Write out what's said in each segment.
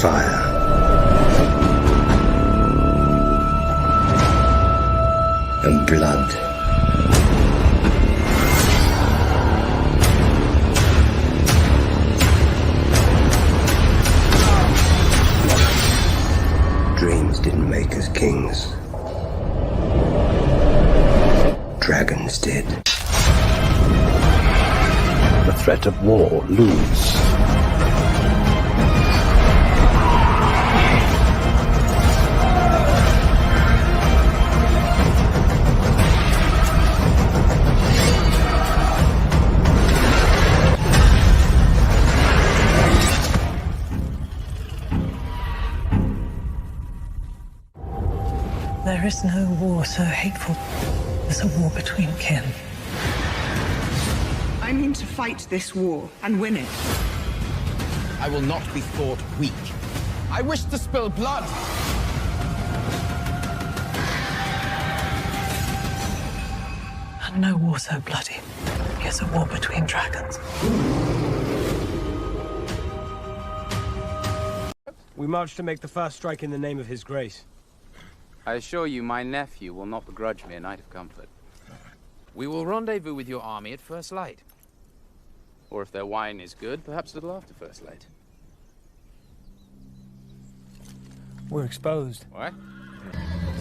fire. And blood. Dreams didn't make us kings. Dragons did. The threat of war looms. There is no war so hateful as a war between kin. I mean to fight this war and win it. I will not be thought weak. I wish to spill blood. And no war so bloody as a war between dragons. We march to make the first strike in the name of His Grace. I assure you, my nephew will not begrudge me a night of comfort. We will rendezvous with your army at first light. Or if their wine is good, perhaps a little after first light. We're exposed. What?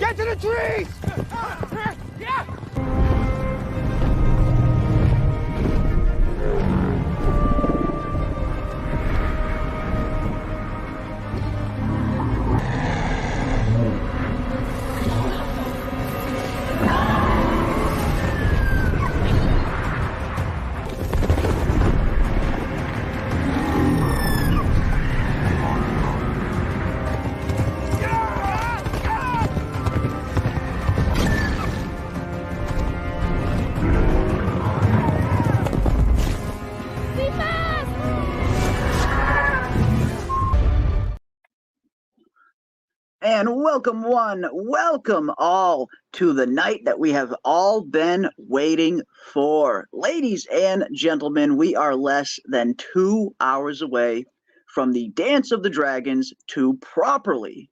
Get to the trees! And welcome all to the night that we have all been waiting for. Ladies and gentlemen, we are less than 2 hours away from the Dance of the Dragons to properly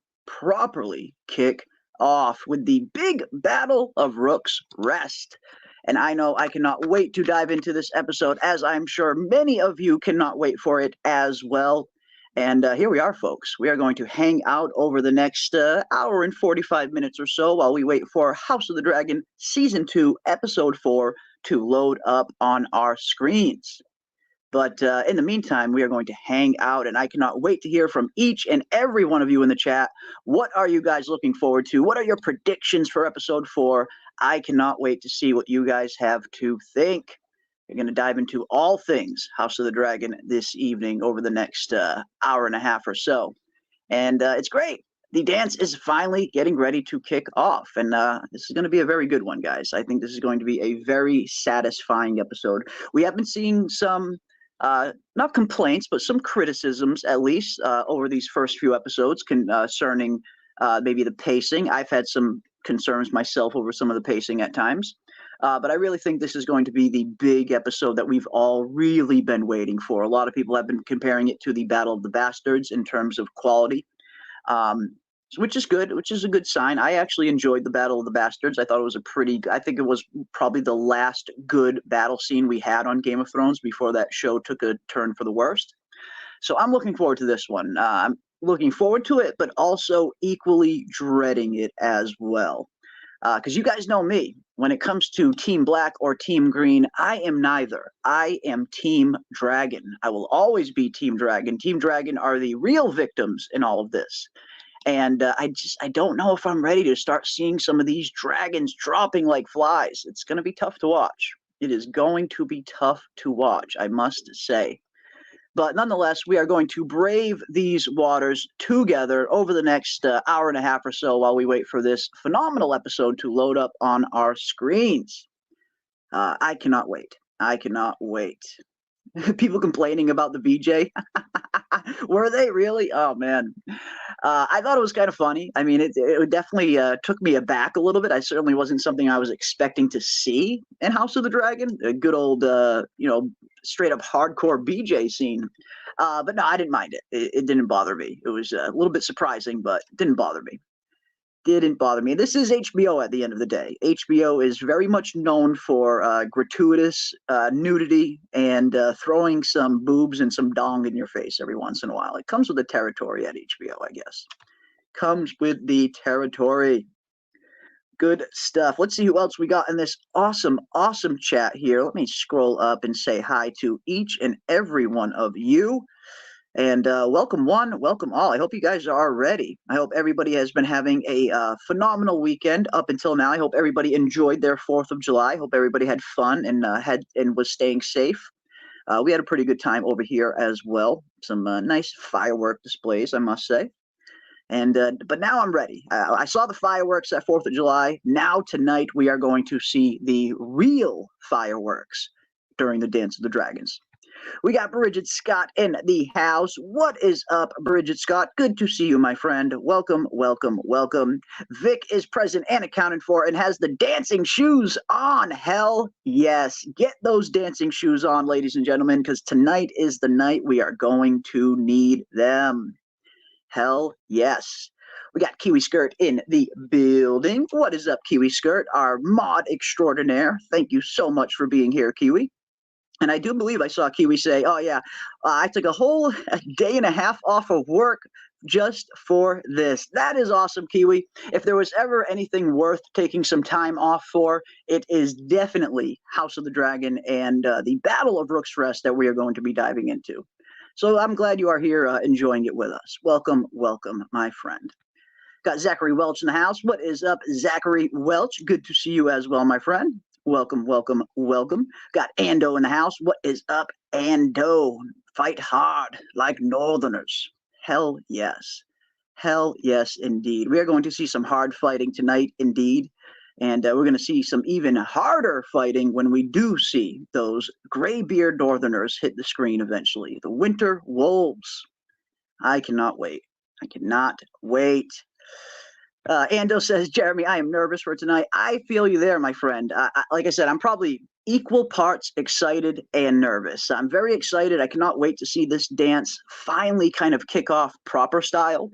kick off with the big battle of Rooks Rest. And I know I cannot wait to dive into this episode, as I'm sure many of you cannot wait for it as well. And here we are, folks. We are going to hang out over the next hour and 45 minutes or so while we wait for House of the Dragon Season 2, Episode 4 to load up on our screens. But in the meantime, we are going to hang out, and I cannot wait to hear from each and every one of you in the chat. What are you guys looking forward to? What are your predictions for Episode 4? I cannot wait to see what you guys have to think. We're going to dive into all things House of the Dragon this evening over the next hour and a half or so. And it's great. The dance is finally getting ready to kick off. And this is going to be a very good one, guys. I think this is going to be a very satisfying episode. We have been seeing some, not complaints, but some criticisms, at least, over these first few episodes concerning maybe the pacing. I've had some concerns myself over some of the pacing at times. But I really think this is going to be the big episode that we've all really been waiting for. A lot of people have been comparing it to the Battle of the Bastards in terms of quality, which is good, which is a good sign. I actually enjoyed the Battle of the Bastards. I thought it was I think it was probably the last good battle scene we had on Game of Thrones before that show took a turn for the worst. So I'm looking forward to this one. I'm looking forward to it, but also equally dreading it as well. Because you guys know me. When it comes to Team Black or Team Green, I am neither. I am Team Dragon. I will always be Team Dragon. Team Dragon are the real victims in all of this. And I don't know if I'm ready to start seeing some of these dragons dropping like flies. It's going to be tough to watch. It is going to be tough to watch, I must say. But nonetheless, we are going to brave these waters together over the next hour and a half or so while we wait for this phenomenal episode to load up on our screens. I cannot wait. I cannot wait. People complaining about the VJ. Were they really? Oh, man. I thought it was kind of funny. I mean, it definitely took me aback a little bit. I certainly wasn't something I was expecting to see in House of the Dragon. A good old, straight up hardcore BJ scene. But no, I didn't mind it. It didn't bother me. It was a little bit surprising, but it didn't bother me. Didn't bother me. This is HBO at the end of the day. HBO is very much known for gratuitous nudity and throwing some boobs and some dong in your face every once in a while. It comes with the territory at HBO, I guess. Comes with the territory. Good stuff. Let's see who else we got in this awesome chat here. Let me scroll up and say hi to each and every one of you. And welcome one, welcome all. I hope you guys are ready. I hope everybody has been having a phenomenal weekend up until now. I hope everybody enjoyed their 4th of July. I hope everybody had fun and was staying safe. We had a pretty good time over here as well. Some nice firework displays, I must say. And but now I'm ready. I saw the fireworks at 4th of July. Now tonight we are going to see the real fireworks during the Dance of the Dragons. We got Bridget Scott in the house. What is up, Bridget Scott? Good to see you, my friend. Welcome, welcome, welcome. Vic is present and accounted for and has the dancing shoes on. Hell yes. Get those dancing shoes on, ladies and gentlemen, because tonight is the night we are going to need them. Hell yes. We got Kiwi Skirt in the building. What is up, Kiwi Skirt? Our mod extraordinaire. Thank you so much for being here, Kiwi. And I do believe I saw Kiwi say, oh, yeah, I took a whole day and a half off of work just for this. That is awesome, Kiwi. If there was ever anything worth taking some time off for, it is definitely House of the Dragon and the Battle of Rooks Rest that we are going to be diving into. So I'm glad you are here enjoying it with us. Welcome, welcome, my friend. Got Zachary Welch in the house. What is up, Zachary Welch? Good to see you as well, my friend. Welcome, welcome, welcome. Got Ando in the house. What is up, Ando? Fight hard like Northerners. Hell yes. Hell yes, indeed. We are going to see some hard fighting tonight, indeed. And we're going to see some even harder fighting when we do see those graybeard Northerners hit the screen eventually. The Winter Wolves. I cannot wait. I cannot wait. Ando says, Jeremy, I am nervous for tonight. I feel you there, my friend. Like I said, I'm probably equal parts excited and nervous. I'm very excited. I cannot wait to see this dance finally kind of kick off proper style.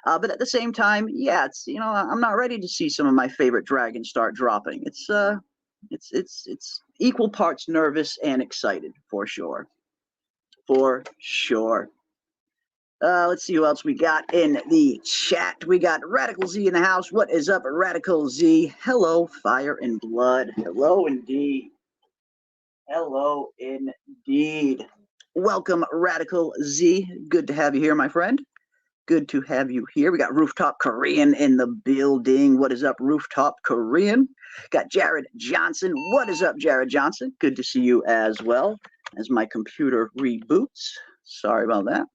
But at the same time, yeah, it's, you know, I'm not ready to see some of my favorite dragons start dropping. It's equal parts nervous and excited for sure. For sure. Let's see who else we got in the chat. We got Radical Z in the house. What is up, Radical Z? Hello, Fire and Blood. Hello, indeed. Hello, indeed. Welcome, Radical Z. Good to have you here, my friend. Good to have you here. We got Rooftop Korean in the building. What is up, Rooftop Korean? Got Jared Johnson. What is up, Jared Johnson? Good to see you as well as my computer reboots. Sorry about that.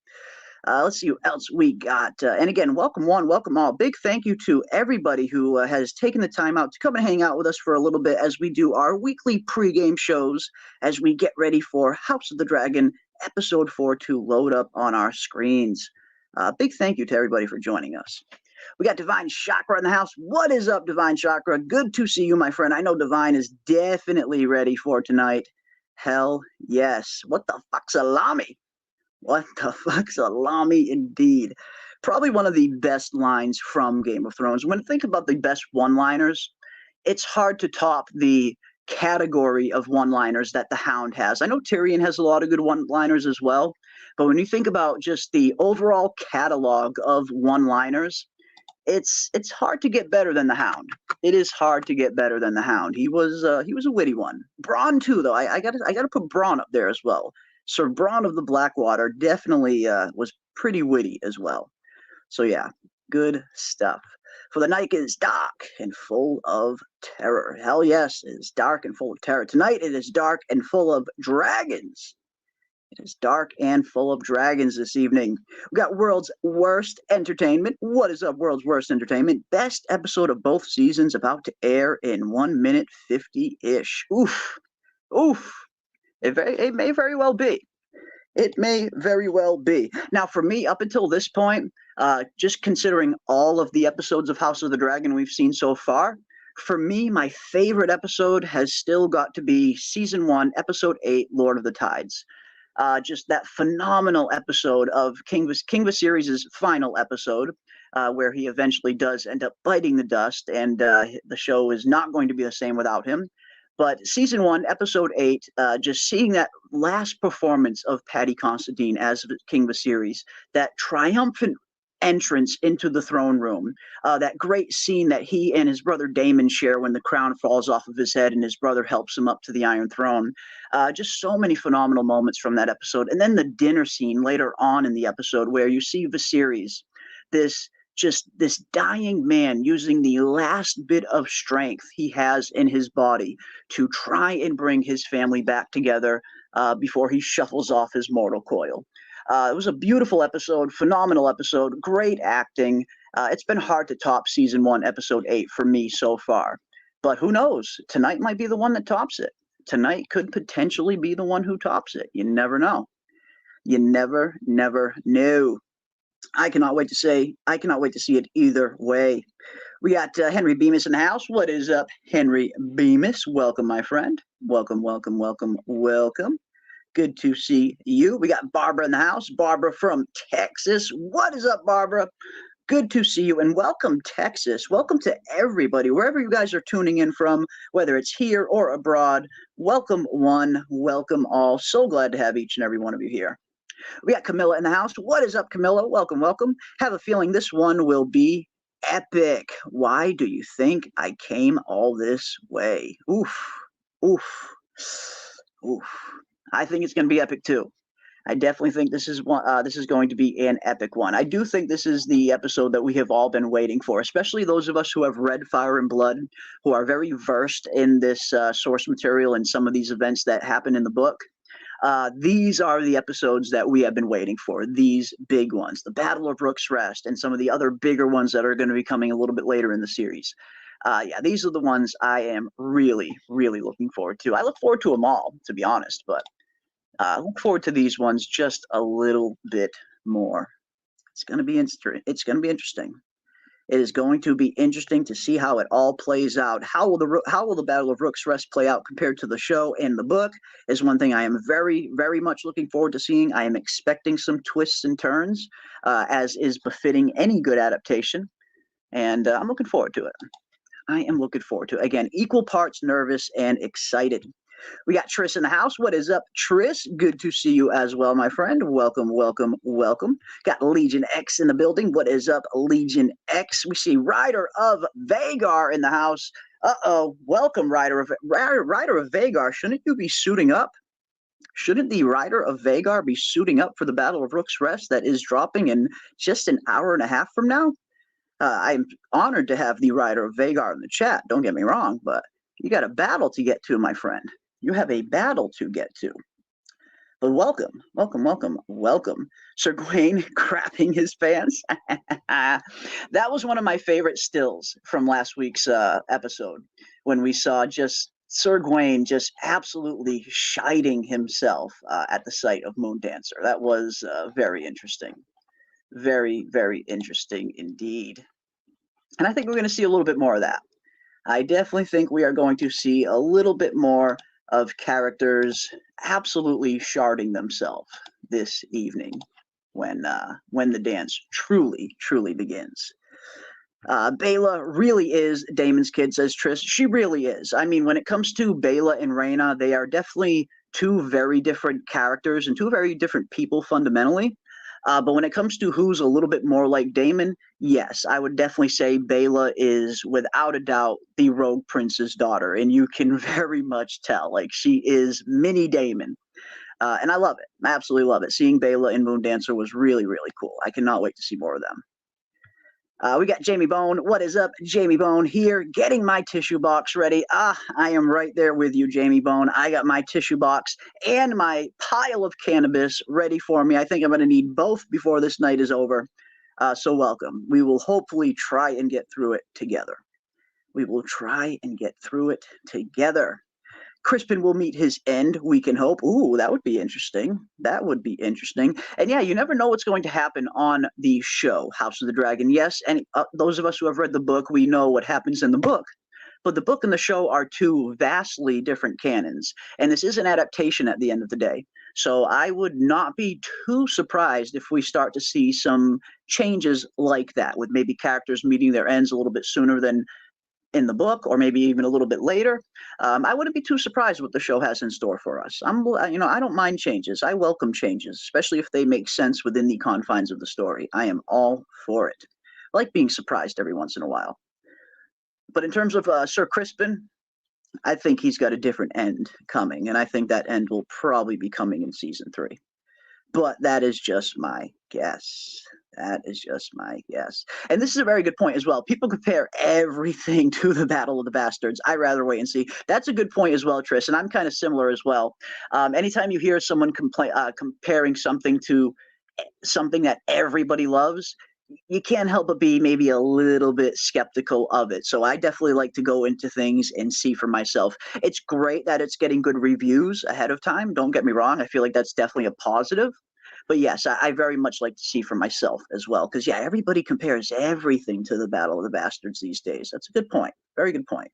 Let's see who else we got. And again, welcome one, welcome all. Big thank you to everybody who has taken the time out to come and hang out with us for a little bit as we do our weekly pregame shows as we get ready for House of the Dragon Episode 4 to load up on our screens. Big thank you to everybody for joining us. We got Divine Chakra in the house. What is up, Divine Chakra? Good to see you, my friend. I know Divine is definitely ready for tonight. Hell yes. What the fuck, salami? What the fuck, salami indeed. Probably one of the best lines from Game of Thrones. When I think about the best one-liners, it's hard to top the category of one-liners that the Hound has. I know Tyrion has a lot of good one-liners as well, but when you think about just the overall catalog of one-liners, it's hard to get better than the Hound. It is hard to get better than the Hound. He was a witty one. Bronn too, though. I gotta put Bronn up there as well. Sir Bronn of the Blackwater definitely was pretty witty as well. So yeah, good stuff. For the night is dark and full of terror. Hell yes, it is dark and full of terror. Tonight it is dark and full of dragons. It is dark and full of dragons this evening. We got World's Worst Entertainment. What is up, World's Worst Entertainment? Best episode of both seasons about to air in 1 minute 50-ish. Oof. Oof. It may very well be. It may very well be. Now, for me, up until this point, just considering all of the episodes of House of the Dragon we've seen so far, for me, my favorite episode has still got to be Season 1, Episode 8, Lord of the Tides. Just that phenomenal episode of King Viserys' final episode, where he eventually does end up biting the dust, and the show is not going to be the same without him. But season 1, episode 8, just seeing that last performance of Paddy Considine as King Viserys, that triumphant entrance into the throne room, that great scene that he and his brother Daemon share when the crown falls off of his head and his brother helps him up to the Iron Throne. Just so many phenomenal moments from that episode. And then the dinner scene later on in the episode where you see Viserys, this dying man using the last bit of strength he has in his body to try and bring his family back together before he shuffles off his mortal coil. It was a beautiful episode, phenomenal episode, great acting. It's been hard to top season 1, episode 8 for me so far. But who knows? Tonight might be the one that tops it. Tonight could potentially be the one who tops it. You never know. You never know. I cannot wait to see it either way. We got Henry Bemis in the house. What is up, Henry Bemis? Welcome, my friend. Welcome. Good to see you. We got Barbara in the house. Barbara from Texas. What is up, Barbara? Good to see you, and welcome, Texas. Welcome to everybody, wherever you guys are tuning in from, whether it's here or abroad. Welcome one, welcome all. So glad to have each and every one of you here. We got Camilla in the house. What is up, Camilla? Welcome. Have a feeling this one will be epic. Why do you think I came all this way? Oof. I think it's going to be epic too. I definitely think this is going to be an epic one. I do think this is the episode that we have all been waiting for, especially those of us who have read Fire and Blood, who are very versed in this source material and some of these events that happen in the book. These are the episodes that we have been waiting for, these big ones, the Battle of Rooks Rest and some of the other bigger ones that are going to be coming a little bit later in the series. These are the ones I am really looking forward to. I look forward to them all, to be honest, but I look forward to these ones just a little bit more. It's going to be interesting. It is going to be interesting to see how it all plays out. How will the Battle of Rooks Rest play out compared to the show and the book is one thing I am very much looking forward to seeing. I am expecting some twists and turns, as is befitting any good adaptation, and I'm looking forward to it. I am looking forward to it. Again, equal parts nervous and excited. We got Triss in the house. What is up, Triss? Good to see you as well, my friend. Welcome. Got Legion X in the building. What is up, Legion X? We see Rider of Vagar in the house. Welcome, Rider of Vagar. Shouldn't you be suiting up? Shouldn't the Rider of Vagar be suiting up for the Battle of Rooks Rest that is dropping in just an hour and a half from now? I'm honored to have the Rider of Vagar in the chat. Don't get me wrong, but you got a battle to get to, my friend. You have a battle to get to. But welcome. Sir Gawain crapping his pants. That was one of my favorite stills from last week's episode, when we saw just Sir Gawain just absolutely shiting himself at the sight of Moondancer. That was very interesting. Very interesting indeed. And I think we're going to see a little bit more of that. I definitely think we are going to see a little bit more of characters absolutely sharding themselves this evening when the dance truly begins. Bela really is Daemon's kid, says Triss. She really is. I mean, when it comes to Bela and Rhaena, they are definitely two very different characters and two very different people fundamentally. But when it comes to who's a little bit more like Daemon, yes, I would definitely say Bela is without a doubt the Rogue Prince's daughter, and you can very much tell, like, she is mini Daemon. And I love it. I absolutely love it. Seeing Bela in Moondancer was really cool. I cannot wait to see more of them. We got Jamie Bone. What is up, Jamie Bone here, getting my tissue box ready. I am right there with you, Jamie Bone. I got my tissue box and my pile of cannabis ready for me. I think I'm going to need both before this night is over. So welcome. We will hopefully try and get through it together. Crispin will meet his end, we can hope. Ooh, that would be interesting. And yeah, you never know what's going to happen on the show, House of the Dragon. Yes, and those of us who have read the book, we know what happens in the book. But the book and the show are two vastly different canons. And this is an adaptation at the end of the day. So I would not be too surprised if we start to see some changes like that, with maybe characters meeting their ends a little bit sooner than in the book, or maybe even a little bit later. I wouldn't be too surprised what the show has in store for us. I don't mind changes. I welcome changes, especially if they make sense within the confines of the story. I am all for it. I like being surprised every once in a while. But in terms of Sir Crispin, I think he's got a different end coming, and I think that end will probably be coming in season 3. But that is just my guess. That is just my guess. And this is a very good point as well. People compare everything to the Battle of the Bastards. I'd rather wait and see. That's a good point as well, Tris, and I'm kind of similar as well. Anytime you hear someone comparing something to something that everybody loves, you can't help but be maybe a little bit skeptical of it. So I definitely like to go into things and see for myself. It's great that it's getting good reviews ahead of time. Don't get me wrong. I feel like that's definitely a positive. But yes, I very much like to see for myself as well. Because, yeah, everybody compares everything to the Battle of the Bastards these days. That's a good point. Very good point.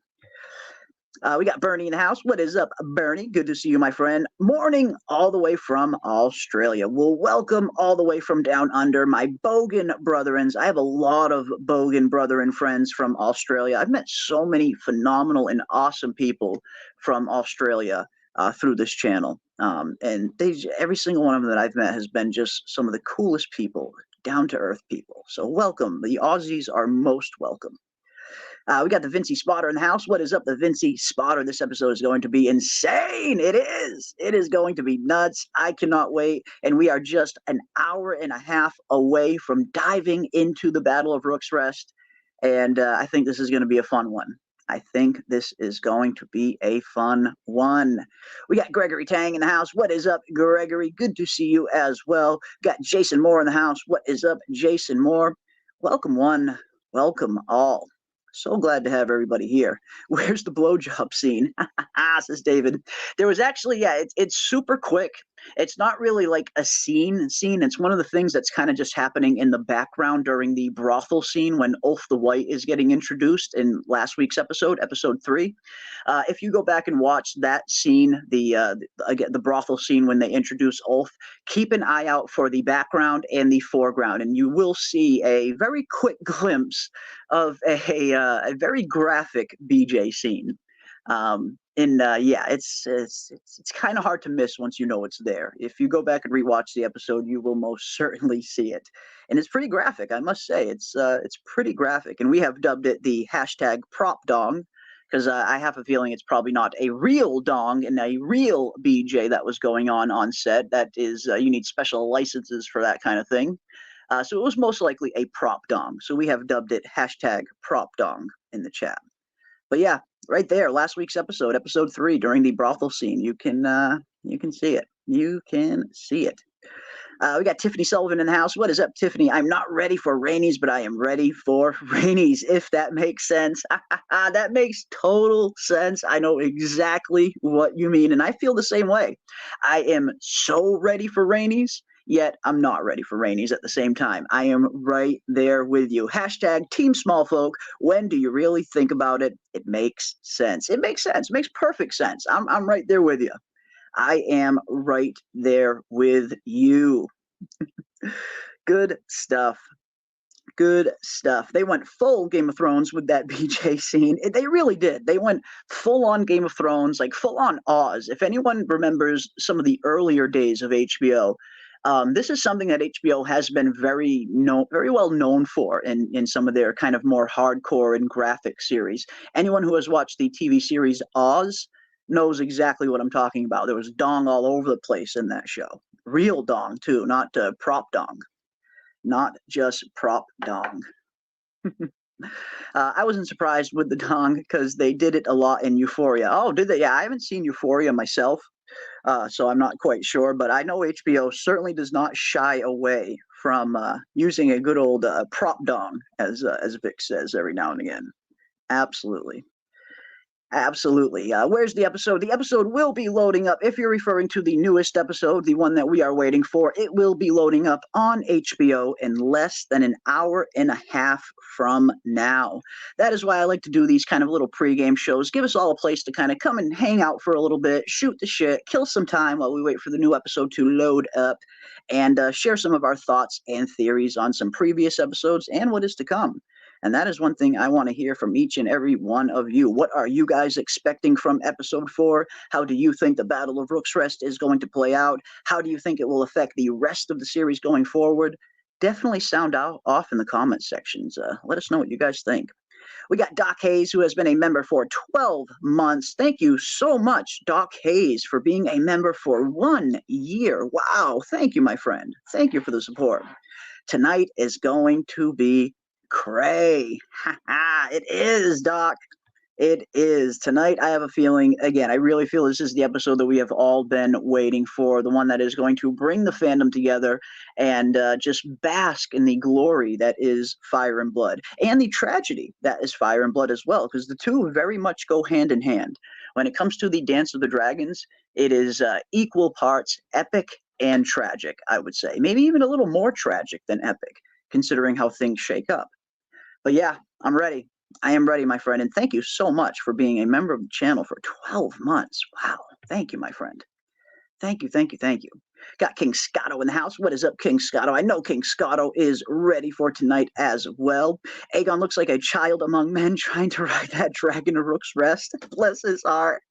We got Bernie in the house. What is up, Bernie? Good to see you, my friend. Morning all the way from Australia. Well, welcome all the way from down under, my Bogan brethrens. I have a lot of Bogan brethren friends from Australia. I've met so many phenomenal and awesome people from Australia through this channel. And every single one of them that I've met has been just some of the coolest people, down-to-earth people. So welcome. The Aussies are most welcome. We got the Vincey Spotter in the house. What is up, the Vincey Spotter? This episode is going to be insane. It is. It is going to be nuts. I cannot wait. And we are just an hour and a half away from diving into the Battle of Rooks Rest. And I think this is going to be a fun one. I think this is going to be a fun one. We got Gregory Tang in the house. What is up, Gregory? Good to see you as well. Got Jason Moore in the house. What is up, Jason Moore? Welcome one. Welcome all. So glad to have everybody here. Where's the blowjob scene? Says David. There was actually, yeah, it's super quick. It's not really like a scene. It's one of the things that's kind of just happening in the background during the brothel scene when Ulf the White is getting introduced in last week's episode 3. If you go back and watch that scene, the brothel scene when they introduce Ulf, keep an eye out for the background and the foreground, and you will see a very quick glimpse of a very graphic BJ scene. Yeah, it's kind of hard to miss once you know it's there. If you go back and rewatch the episode, you will most certainly see it, and it's pretty graphic. I must say, it's pretty graphic, and we have dubbed it the hashtag prop dong, because I have a feeling it's probably not a real dong and a real BJ that was going on set. That is, you need special licenses for that kind of thing. So it was most likely a prop dong. So we have dubbed it hashtag prop dong in the chat. But yeah, right there, last week's episode 3, during the brothel scene, you can see it. You can see it. We got Tiffany Sullivan in the house. What is up, Tiffany? I'm not ready for Rainies, but I am ready for Rainies, if that makes sense. That makes total sense. I know exactly what you mean, and I feel the same way. I am so ready for Rainies, yet I'm not ready for Rainies at the same time. I am right there with you. Hashtag Team Smallfolk. When do you really think about it? It makes sense. It makes sense. It makes perfect sense. I'm right there with you. I am right there with you. Good stuff. Good stuff. They went full Game of Thrones with that BJ scene. They really did. They went full on Game of Thrones, like full on Oz. If anyone remembers some of the earlier days of HBO, this is something that HBO has been very well known for in some of their kind of more hardcore and graphic series. Anyone who has watched the TV series Oz knows exactly what I'm talking about. There was dong all over the place in that show. Real dong, too, not prop dong. Not just prop dong. I wasn't surprised with the dong because they did it a lot in Euphoria. Oh, did they? Yeah, I haven't seen Euphoria myself, so I'm not quite sure. But I know HBO certainly does not shy away from using a good old prop dong, as Vic says every now and again. Absolutely. Absolutely. Where's the episode? The episode will be loading up. If you're referring to the newest episode, the one that we are waiting for, it will be loading up on HBO in less than an hour and a half from now. That is why I like to do these kind of little pregame shows. Give us all a place to kind of come and hang out for a little bit, shoot the shit, kill some time while we wait for the new episode to load up, and share some of our thoughts and theories on some previous episodes and what is to come. And that is one thing I want to hear from each and every one of you. What are you guys expecting from episode 4? How do you think the Battle of Rooks Rest is going to play out? How do you think it will affect the rest of the series going forward? Definitely sound off in the comment sections. Let us know what you guys think. We got Doc Hayes, who has been a member for 12 months. Thank you so much, Doc Hayes, for being a member for 1 year. Wow. Thank you, my friend. Thank you for the support. Tonight is going to be cray. It is, Doc. It is. Tonight, I have a feeling, again, I really feel this is the episode that we have all been waiting for, the one that is going to bring the fandom together and just bask in the glory that is Fire and Blood, and the tragedy that is Fire and Blood as well, because the two very much go hand in hand. When it comes to the Dance of the Dragons, it is equal parts epic and tragic, I would say. Maybe even a little more tragic than epic, considering how things shake up. But yeah, I'm ready. I am ready, my friend. And thank you so much for being a member of the channel for 12 months. Wow. Thank you, my friend. Thank you, thank you, thank you. Got King Scotto in the house. What is up, King Scotto? I know King Scotto is ready for tonight as well. Aegon looks like a child among men trying to ride that dragon to Rook's Rest. Bless his heart.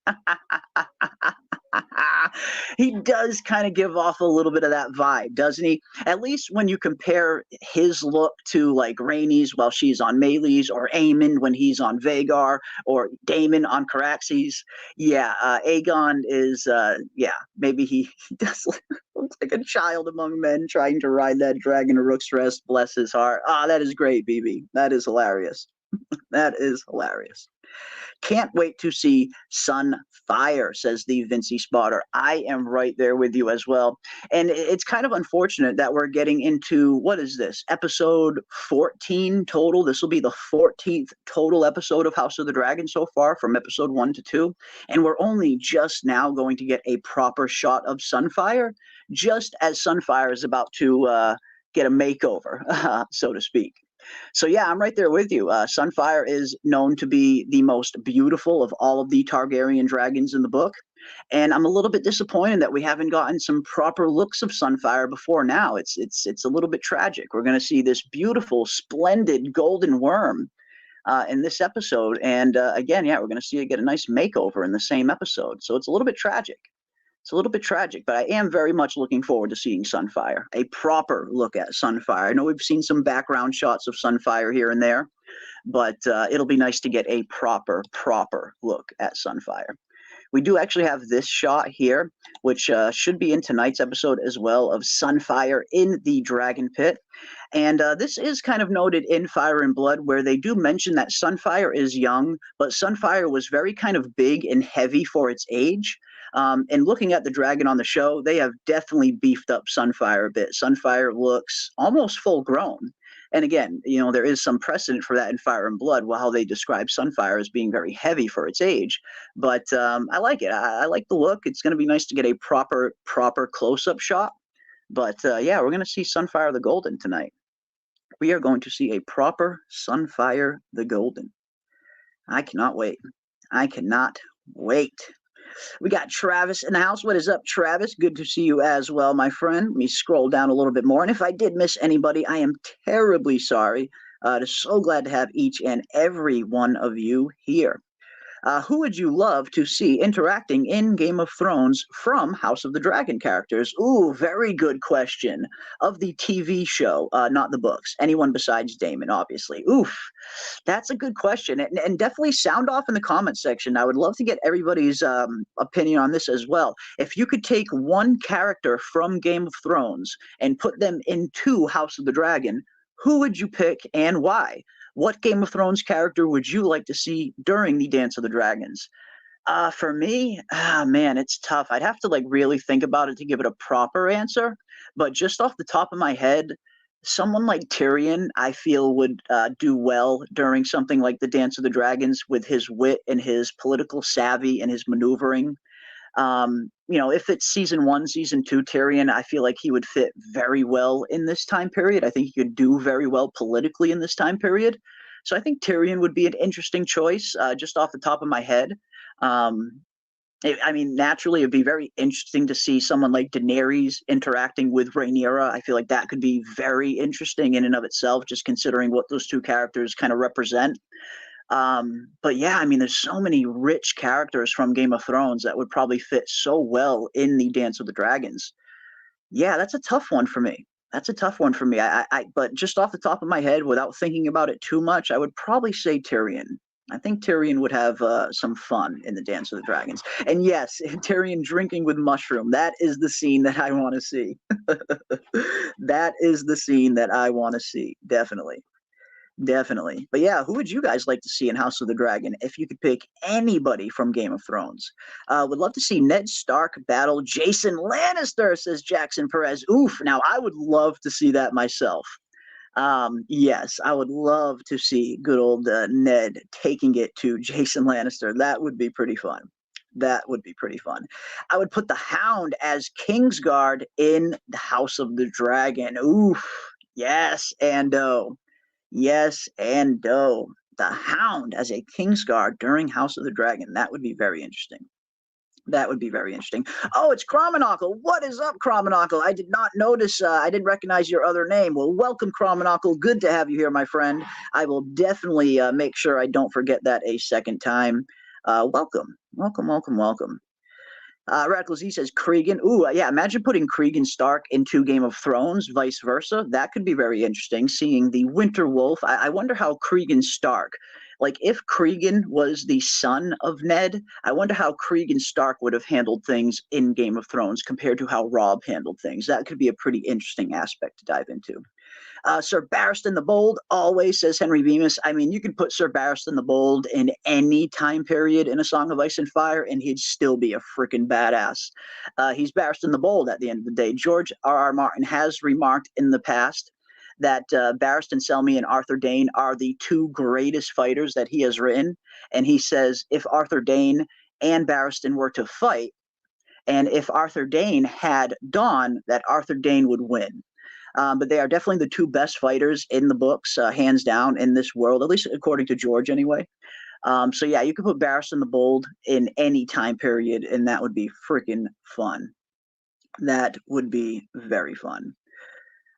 He does kind of give off a little bit of that vibe, doesn't he? At least when you compare his look to like Rhaenys while she's on Meleys, or Aemon when he's on Vhagar, or Daemon on Caraxes. Yeah, Aegon is, maybe he does looks like a child among men trying to ride that dragon to Rook's Rest. Bless his heart. Ah, that is great, BB. That is hilarious. That is hilarious. Can't wait to see Sunfire, says the Vincey Spotter. I am right there with you as well. And it's kind of unfortunate that we're getting into, what is this, episode 14 total? This will be the 14th total episode of House of the Dragon so far, from episode 1 to 2. And we're only just now going to get a proper shot of Sunfire, just as Sunfire is about to get a makeover, so to speak. So yeah, I'm right there with you. Sunfire is known to be the most beautiful of all of the Targaryen dragons in the book, and I'm a little bit disappointed that we haven't gotten some proper looks of Sunfire before now. It's a little bit tragic. We're going to see this beautiful, splendid golden worm in this episode, and again, yeah, we're going to see it get a nice makeover in the same episode. So it's a little bit tragic. It's a little bit tragic, but I am very much looking forward to seeing Sunfire, a proper look at Sunfire. I know we've seen some background shots of Sunfire here and there, but it'll be nice to get a proper look at Sunfire. We do actually have this shot here, which should be in tonight's episode as well, of Sunfire in the Dragon Pit. And this is kind of noted in Fire and Blood, where they do mention that Sunfire is young, but Sunfire was very kind of big and heavy for its age. And looking at the dragon on the show, they have definitely beefed up Sunfire a bit. Sunfire looks almost full grown. And again, you know, there is some precedent for that in Fire and Blood, while they describe Sunfire as being very heavy for its age. But I like it. I like the look. It's going to be nice to get a proper close-up shot. But yeah, we're going to see Sunfire the Golden tonight. We are going to see a proper Sunfire the Golden. I cannot wait. I cannot wait. We got Travis in the house. What is up, Travis? Good to see you as well, my friend. Let me scroll down a little bit more. And if I did miss anybody, I am terribly sorry. So glad to have each and every one of you here. Who would you love to see interacting in Game of Thrones from House of the Dragon characters? Ooh, very good question. Of the TV show, not the books. Anyone besides Daemon, obviously. Oof, that's a good question. And definitely sound off in the comments section. I would love to get everybody's opinion on this as well. If you could take one character from Game of Thrones and put them into House of the Dragon, who would you pick and why? What Game of Thrones character would you like to see during the Dance of the Dragons? For me, man, it's tough. I'd have to like really think about it to give it a proper answer. But just off the top of my head, someone like Tyrion, I feel, would do well during something like the Dance of the Dragons with his wit and his political savvy and his maneuvering. If it's season one, season two Tyrion, I feel like he would fit very well in this time period. I think he could do very well politically in this time period. So I think Tyrion would be an interesting choice, just off the top of my head. Um, naturally, it'd be very interesting to see someone like Daenerys interacting with Rhaenyra. I feel like that could be very interesting in and of itself, just considering what those two characters kind of represent. But yeah, there's so many rich characters from Game of Thrones that would probably fit so well in the Dance of the Dragons. Yeah, that's a tough one for me. That's a tough one for me. But just off the top of my head, without thinking about it too much, I would probably say Tyrion. I think Tyrion would have some fun in the Dance of the Dragons. And yes, Tyrion drinking with mushroom. That is the scene that I want to see. That is the scene that I want to see. Definitely. Definitely. But yeah, who would you guys like to see in House of the Dragon if you could pick anybody from Game of Thrones? Would love to see Ned Stark battle Jason Lannister, says Jackson Perez. Oof. Now, I would love to see that myself. Yes, I would love to see good old Ned taking it to Jason Lannister. That would be pretty fun. That would be pretty fun. I would put the Hound as Kingsguard in the House of the Dragon. Oof. Yes, and yes, and the Hound as a Kingsguard during House of the Dragon. That would be very interesting. That would be very interesting. Oh, it's Cromonocle. What is up, Cromonocle? I did not notice. I didn't recognize your other name. Well, welcome, Cromonocle. Good to have you here, my friend. I will definitely make sure I don't forget that a second time. Welcome, welcome, welcome, welcome. Radical Z says Cregan. Ooh, yeah. Imagine putting Cregan Stark into Game of Thrones, vice versa. That could be very interesting. Seeing the Winter Wolf. I wonder how Cregan Stark, like if Cregan was the son of Ned, I wonder how Cregan Stark would have handled things in Game of Thrones compared to how Robb handled things. That could be a pretty interesting aspect to dive into. Sir Barristan the Bold, always, says Henry Bemis. You could put Sir Barristan the Bold in any time period in A Song of Ice and Fire, and he'd still be a freaking badass. He's Barristan the Bold at the end of the day. George R.R. Martin has remarked in the past that Barristan Selmy and Arthur Dayne are the two greatest fighters that he has written. And he says if Arthur Dayne and Barristan were to fight, and if Arthur Dayne had Dawn, that Arthur Dayne would win. But they are definitely the two best fighters in the books, hands down, in this world, at least according to George anyway. So yeah, you could put Barristan the Bold in any time period, and that would be freaking fun. That would be very fun.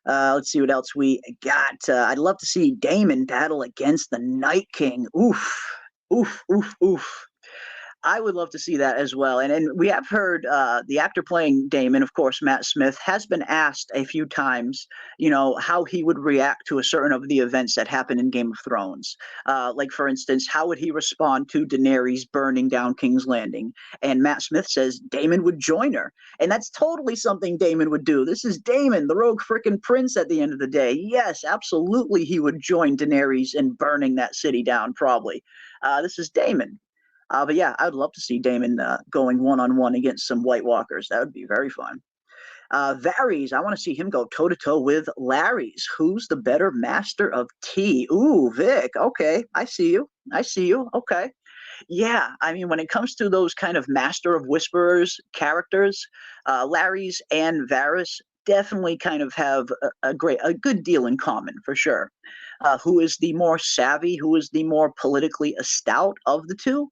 Let's see what else we got. I'd love to see Daemon battle against the Night King. Oof, oof, oof, oof. I would love to see that as well. And we have heard the actor playing Daemon, of course, Matt Smith, has been asked a few times, how he would react to a certain of the events that happen in Game of Thrones. Like, for instance, how would he respond to Daenerys burning down King's Landing? And Matt Smith says Daemon would join her. And that's totally something Daemon would do. This is Daemon, the rogue frickin' prince at the end of the day. Yes, absolutely he would join Daenerys in burning that city down, probably. This is Daemon. But yeah, I'd love to see Daemon going one-on-one against some White Walkers. That would be very fun. Varys, I want to see him go toe-to-toe with Larys. Who's the better master of tea? Ooh, Vic. Okay, I see you. I see you. Okay. Yeah, when it comes to those kind of Master of Whisperers characters, Larys and Varys definitely kind of have a good deal in common, for sure. Who is the more savvy, who is the more politically astute of the two?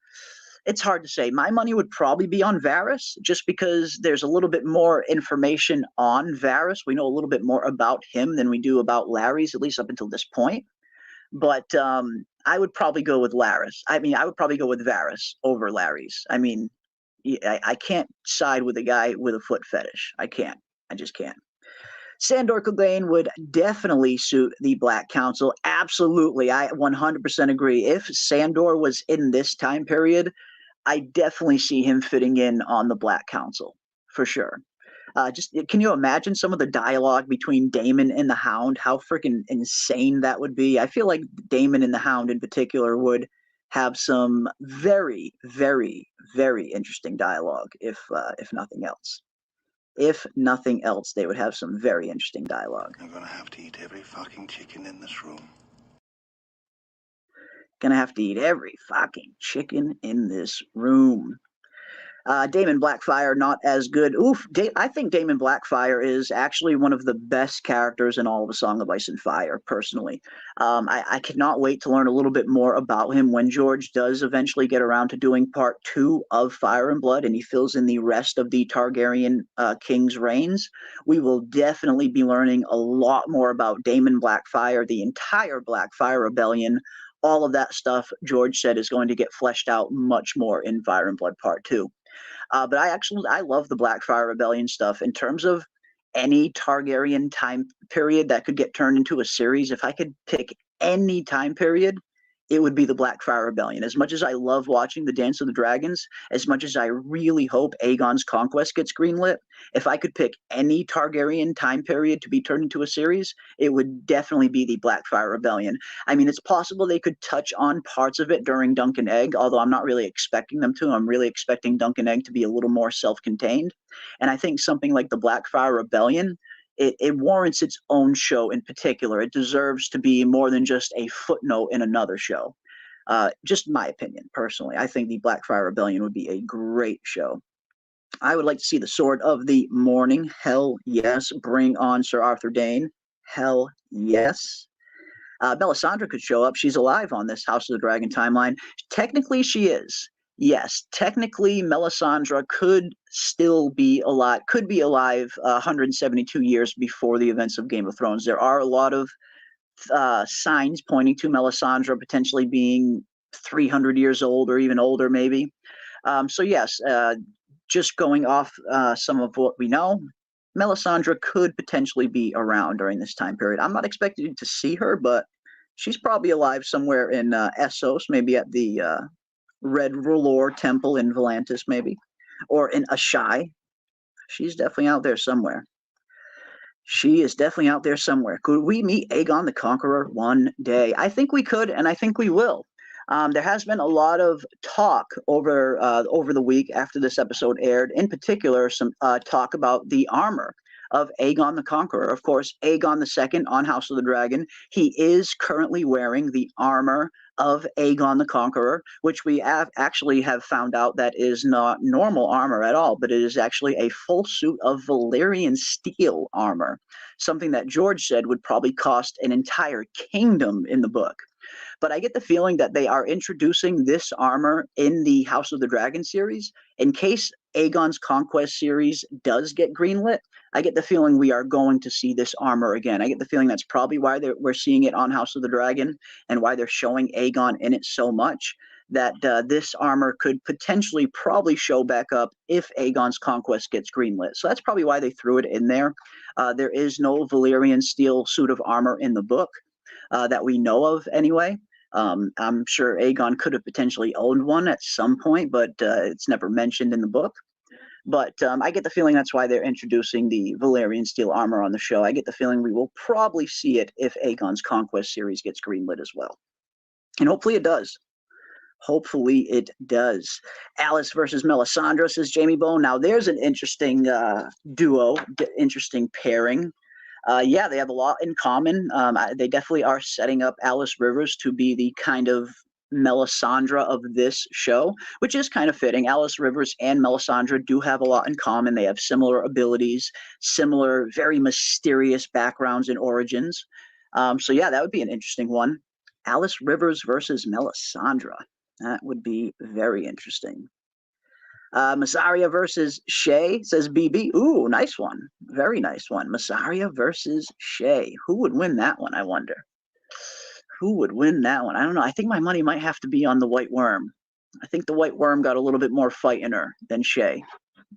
It's hard to say. My money would probably be on Varys, just because there's a little bit more information on Varys. We know a little bit more about him than we do about Larys, at least up until this point. But I would probably go with Larys. I would probably go with Varys over Larys. I can't side with a guy with a foot fetish. I can't. I just can't. Sandor Clegane would definitely suit the Black Council. Absolutely. I 100% agree. If Sandor was in this time period, I definitely see him fitting in on the Black Council, for sure. Can you imagine some of the dialogue between Daemon and the Hound? How freaking insane that would be. I feel like Daemon and the Hound in particular would have some very, very, very interesting dialogue, if nothing else. If nothing else, they would have some very interesting dialogue. I'm gonna have to eat every fucking chicken in this room. Gonna have to eat every fucking chicken in this room. Damon Blackfire, not as good. I think Damon Blackfire is actually one of the best characters in all of A Song of Ice and Fire, personally. I cannot wait to learn a little bit more about him when George does eventually get around to doing part 2 of Fire and Blood and he fills in the rest of the Targaryen king's reigns. We will definitely be learning a lot more about Damon Blackfire, the entire Blackfire Rebellion. All of that stuff, George said, is going to get fleshed out much more in Fire and Blood Part 2. But I love the Blackfire Rebellion stuff. In terms of any Targaryen time period that could get turned into a series, if I could pick any time period, it would be the Blackfire Rebellion. As much as I love watching the Dance of the Dragons, as much as I really hope Aegon's Conquest gets greenlit, if I could pick any Targaryen time period to be turned into a series, it would definitely be the Blackfire Rebellion. I mean, it's possible they could touch on parts of it during Dunk and Egg, although I'm not really expecting them to. I'm really expecting Dunk and Egg to be a little more self-contained. And I think something like the Blackfire Rebellion, it warrants its own show in particular. It deserves to be more than just a footnote in another show. Just my opinion, personally. I think the Blackfire Rebellion would be a great show. I would like to see the Sword of the Morning. Hell yes. Bring on Sir Arthur Dayne. Hell yes. Melisandre could show up. She's alive on this House of the Dragon timeline. Technically, she is. Yes, technically, Melisandre could still be alive, 172 years before the events of Game of Thrones. There are a lot of signs pointing to Melisandre potentially being 300 years old or even older, maybe. So yes, just going off some of what we know, Melisandre could potentially be around during this time period. I'm not expecting to see her, but she's probably alive somewhere in Essos, maybe at the Red R'hllor Temple in Volantis, maybe, or in Ashai. She's definitely out there somewhere. She is definitely out there somewhere. Could we meet Aegon the Conqueror one day? I think we could, and I think we will. There has been a lot of talk over the week after this episode aired. In particular, some talk about the armor of Aegon the Conqueror. Of course, Aegon II on House of the Dragon, he is currently wearing the armor of Aegon the Conqueror, which we actually have found out that is not normal armor at all, but it is actually a full suit of Valyrian steel armor, something that George said would probably cost an entire kingdom in the book. But I get the feeling that they are introducing this armor in the House of the Dragon series in case Aegon's Conquest series does get greenlit. I get the feeling we are going to see this armor again. I get the feeling that's probably why we're seeing it on House of the Dragon and why they're showing Aegon in it so much, that this armor could potentially probably show back up if Aegon's Conquest gets greenlit. So that's probably why they threw it in there. There is no Valyrian steel suit of armor in the book that we know of anyway. I'm sure Aegon could have potentially owned one at some point, but it's never mentioned in the book. But I get the feeling that's why they're introducing the Valyrian steel armor on the show. I get the feeling we will probably see it if Aegon's Conquest series gets greenlit as well. And hopefully it does. Hopefully it does. Alice versus Melisandre, says Jamie Bone. Now there's an interesting duo, interesting pairing. Yeah, they have a lot in common. They definitely are setting up Alice Rivers to be the kind of Melisandre of this show, which is kind of fitting. Alice Rivers and Melisandre do have a lot in common. They have similar abilities, similar, very mysterious backgrounds and origins. So yeah, that would be an interesting one. Alice Rivers versus Melisandre. That would be very interesting. Mysaria versus Shay, says BB. Ooh, nice one. Very nice one. Mysaria versus Shay. Who would win that one, I wonder? Who would win that one? I don't know. I think my money might have to be on the White Worm. I think the White Worm got a little bit more fight in her than Shay.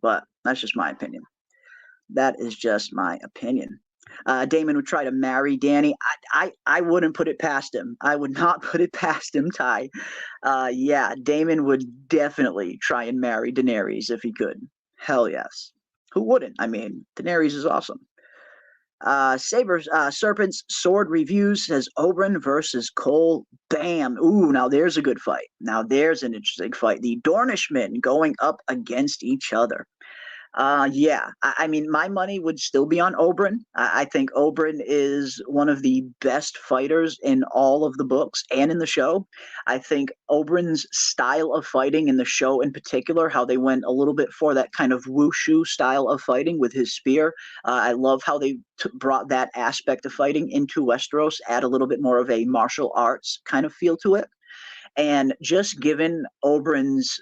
But that's just my opinion. That is just my opinion. Daemon would try to marry Dany. I wouldn't put it past him. I would not put it past him, Ty. Yeah, Daemon would definitely try and marry Daenerys if he could. Hell yes. Who wouldn't? I mean, Daenerys is awesome. Serpent's Sword Reviews, says Oberyn versus Cole. Bam. Ooh, now there's a good fight. Now there's an interesting fight. The Dornishmen going up against each other. Yeah. I mean, my money would still be on Oberyn. I think Oberyn is one of the best fighters in all of the books and in the show. I think Oberyn's style of fighting in the show in particular, how they went a little bit for that kind of wushu style of fighting with his spear. I love how they brought that aspect of fighting into Westeros, add a little bit more of a martial arts kind of feel to it. And just given Oberyn's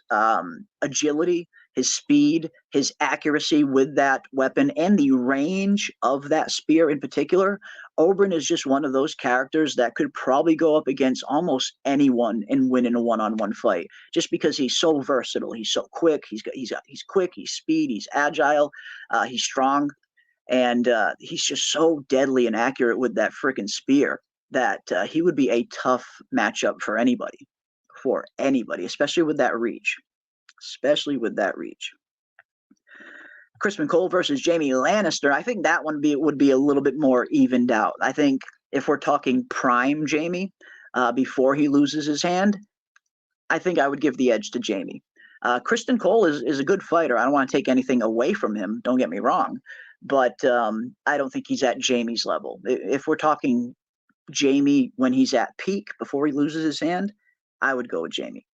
agility, his speed, his accuracy with that weapon, and the range of that spear in particular, Oberyn is just one of those characters that could probably go up against almost anyone and win in a one-on-one fight. Just because he's so versatile, he's so quick, he's quick, he's speed, he's agile, he's strong, and he's just so deadly and accurate with that freaking spear that he would be a tough matchup for anybody, especially with that reach. Especially with that reach. Crispin Cole versus Jaime Lannister. I think that one would be a little bit more evened out. I think if we're talking prime Jaime, before he loses his hand, I think I would give the edge to Jaime. Kristen Cole is a good fighter. I don't want to take anything away from him. Don't get me wrong, but I don't think he's at Jaime's level. If we're talking Jaime when he's at peak before he loses his hand, I would go with Jaime.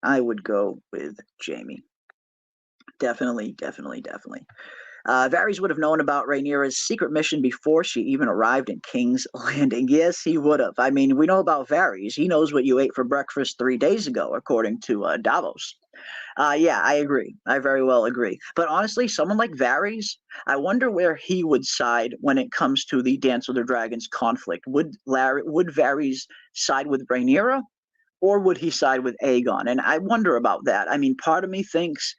I would go with Jaime. Definitely. Varys would have known about Rhaenyra's secret mission before she even arrived in King's Landing. Yes, he would have. I mean, we know about Varys. He knows what you ate for breakfast 3 days ago, according to Davos. Yeah, I agree. I very well agree. But honestly, someone like Varys, I wonder where he would side when it comes to the Dance with the Dragons conflict. Would Varys side with Rhaenyra? Or would he side with Aegon? And I wonder about that. I mean, part of me thinks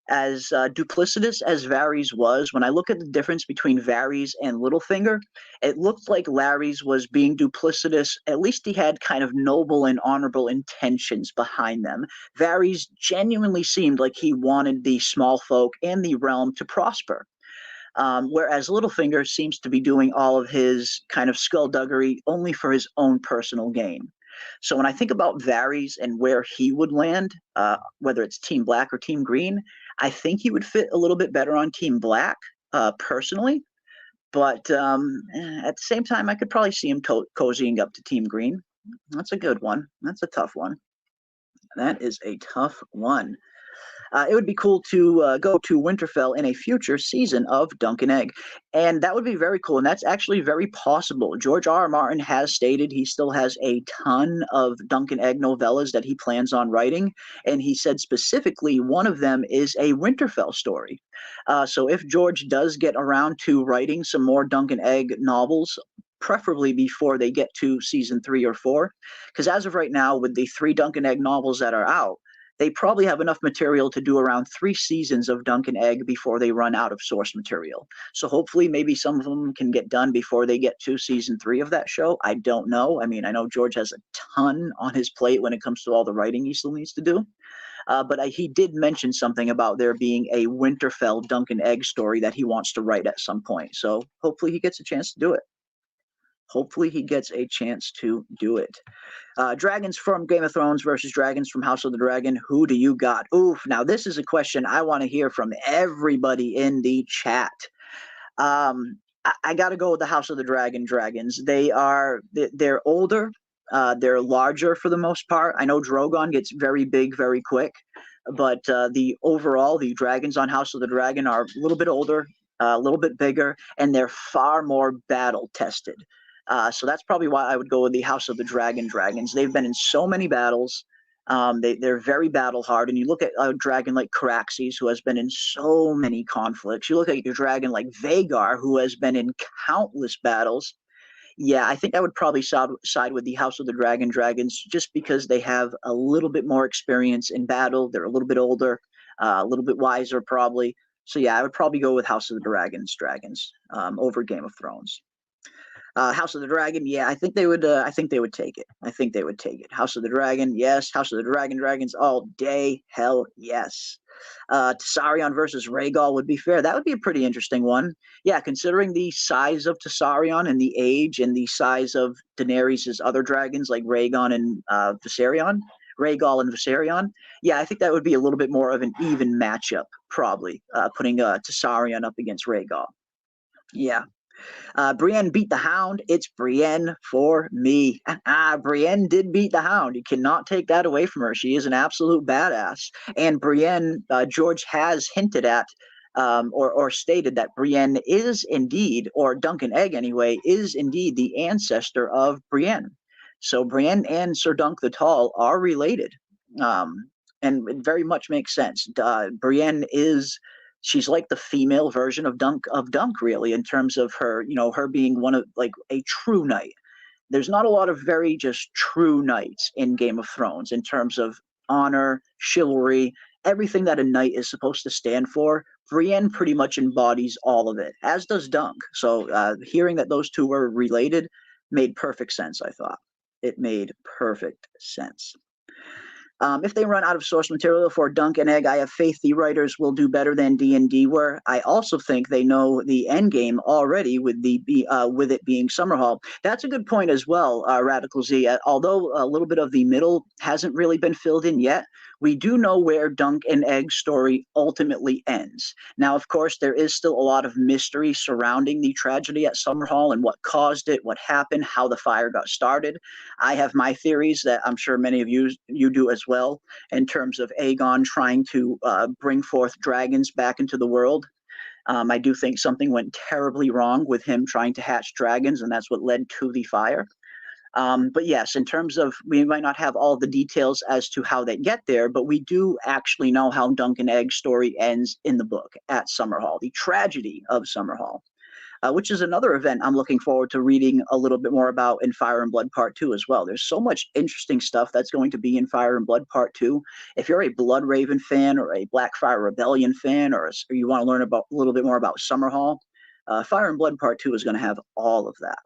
as duplicitous as Varys was, when I look at the difference between Varys and Littlefinger, it looked like Larys was being duplicitous. At least he had kind of noble and honorable intentions behind them. Varys genuinely seemed like he wanted the small folk and the realm to prosper. Whereas Littlefinger seems to be doing all of his kind of skullduggery only for his own personal gain. So when I think about Varys and where he would land, whether it's Team Black or Team Green, I think he would fit a little bit better on Team Black, personally. But at the same time, I could probably see him cozying up to Team Green. That's a good one. That's a tough one. That is a tough one. It would be cool to go to Winterfell in a future season of Dunk and Egg. And that would be very cool. And that's actually very possible. George R. R. Martin has stated he still has a ton of Dunk and Egg novellas that he plans on writing. And he said specifically one of them is a Winterfell story. So if George does get around to writing some more Dunk and Egg novels, preferably before they get to season 3 or 4, because as of right now, with the 3 Dunk and Egg novels that are out, they probably have enough material to do around 3 seasons of Dunk and Egg before they run out of source material. So hopefully maybe some of them can get done before they get to season 3 of that show. I don't know. I mean, I know George has a ton on his plate when it comes to all the writing he still needs to do. But he did mention something about there being a Winterfell Dunk and Egg story that he wants to write at some point. So hopefully he gets a chance to do it. Dragons from Game of Thrones versus dragons from House of the Dragon. Who do you got? Oof. Now, this is a question I want to hear from everybody in the chat. I got to go with the House of the Dragon dragons. They're older. They're larger for the most part. I know Drogon gets very big very quick. But the dragons on House of the Dragon are a little bit older, a little bit bigger, and they're far more battle tested. So that's probably why I would go with the House of the Dragon dragons. They've been in so many battles. They're very battle hard. And you look at a dragon like Caraxes, who has been in so many conflicts. You look at a dragon like Vhagar, who has been in countless battles. Yeah, I think I would probably side with the House of the Dragon dragons just because they have a little bit more experience in battle. They're a little bit older, a little bit wiser probably. So yeah, I would probably go with House of the dragons over Game of Thrones. House of the Dragon, yeah, I think they would take it. House of the Dragon, yes. House of the dragons all day. Hell yes. Tessarion versus Rhaegal would be fair. That would be a pretty interesting one. Yeah, considering the size of Tessarion and the age and the size of Daenerys' other dragons like Rhaegon and Viserion. Rhaegal and Viserion. Yeah, I think that would be a little bit more of an even matchup, probably, putting Tessarion up against Rhaegal. Yeah. Brienne beat the Hound. It's Brienne for me. Brienne did beat the Hound. You cannot take that away from her. She is an absolute badass. And Brienne, George has hinted at or stated that Brienne is indeed, or Duncan Egg anyway, is indeed the ancestor of Brienne. So Brienne and Sir Dunk the Tall are related. And it very much makes sense. Brienne is, she's like the female version of Dunk really, in terms of her, her being one of, like, a true knight. There's not a lot of very just true knights in Game of Thrones in terms of honor, chivalry, everything that a knight is supposed to stand for. Brienne pretty much embodies all of it, as does Dunk. So hearing that those two were related made perfect sense, I thought. It made perfect sense. If they run out of source material for Dunk and Egg, I have faith the writers will do better than D&D were. I also think they know the end game already with with it being Summerhall. That's a good point as well, Radical Z. Although a little bit of the middle hasn't really been filled in yet, we do know where Dunk and Egg's story ultimately ends. Now, of course, there is still a lot of mystery surrounding the tragedy at Summerhall and what caused it, what happened, how the fire got started. I have my theories that I'm sure many of you do as well, in terms of Aegon trying to bring forth dragons back into the world. I do think something went terribly wrong with him trying to hatch dragons, and that's what led to the fire. But yes, in terms of, we might not have all the details as to how they get there, but we do actually know how Dunk and Egg's story ends in the book at Summerhall, the tragedy of Summerhall. Which is another event I'm looking forward to reading a little bit more about in Fire and Blood Part 2 as well. There's so much interesting stuff that's going to be in Fire and Blood Part 2. If you're a Bloodraven fan or a Blackfire Rebellion fan, or you want to learn about a little bit more about Summerhall, Fire and Blood Part 2 is going to have all of that.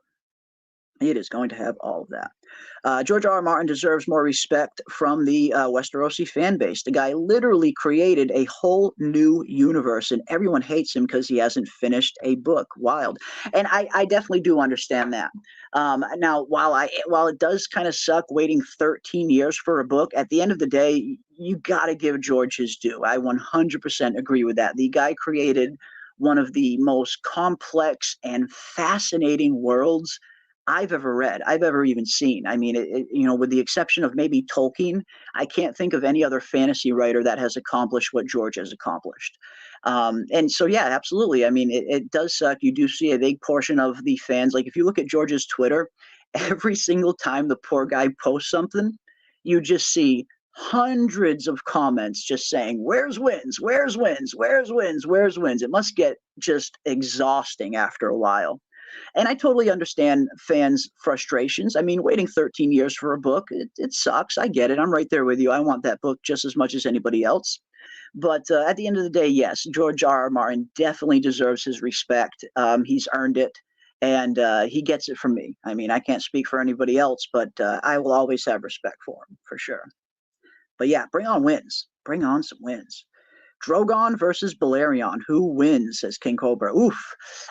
It is going to have all of that. George R.R. Martin deserves more respect from the Westerosi fan base. The guy literally created a whole new universe, and everyone hates him because he hasn't finished a book. Wild. And I definitely do understand that. Now, while it does kind of suck waiting 13 years for a book, at the end of the day, you got to give George his due. I 100% agree with that. The guy created one of the most complex and fascinating worlds I've ever read, I've ever even seen. I mean, with the exception of maybe Tolkien, I can't think of any other fantasy writer that has accomplished what George has accomplished. And so, yeah, absolutely. I mean, it does suck. You do see a big portion of the fans. Like, if you look at George's Twitter, every single time the poor guy posts something, you just see hundreds of comments just saying, where's wins, where's wins, where's wins, where's wins. It must get just exhausting after a while. And I totally understand fans' frustrations. I mean, waiting 13 years for a book, it sucks. I get it. I'm right there with you. I want that book just as much as anybody else. But at the end of the day, yes, George R.R. Martin definitely deserves his respect. He's earned it, and he gets it from me. I mean, I can't speak for anybody else, but I will always have respect for him, for sure. But yeah, bring on wins. Bring on some wins. Drogon versus Balerion. Who wins, says King Cobra. Oof.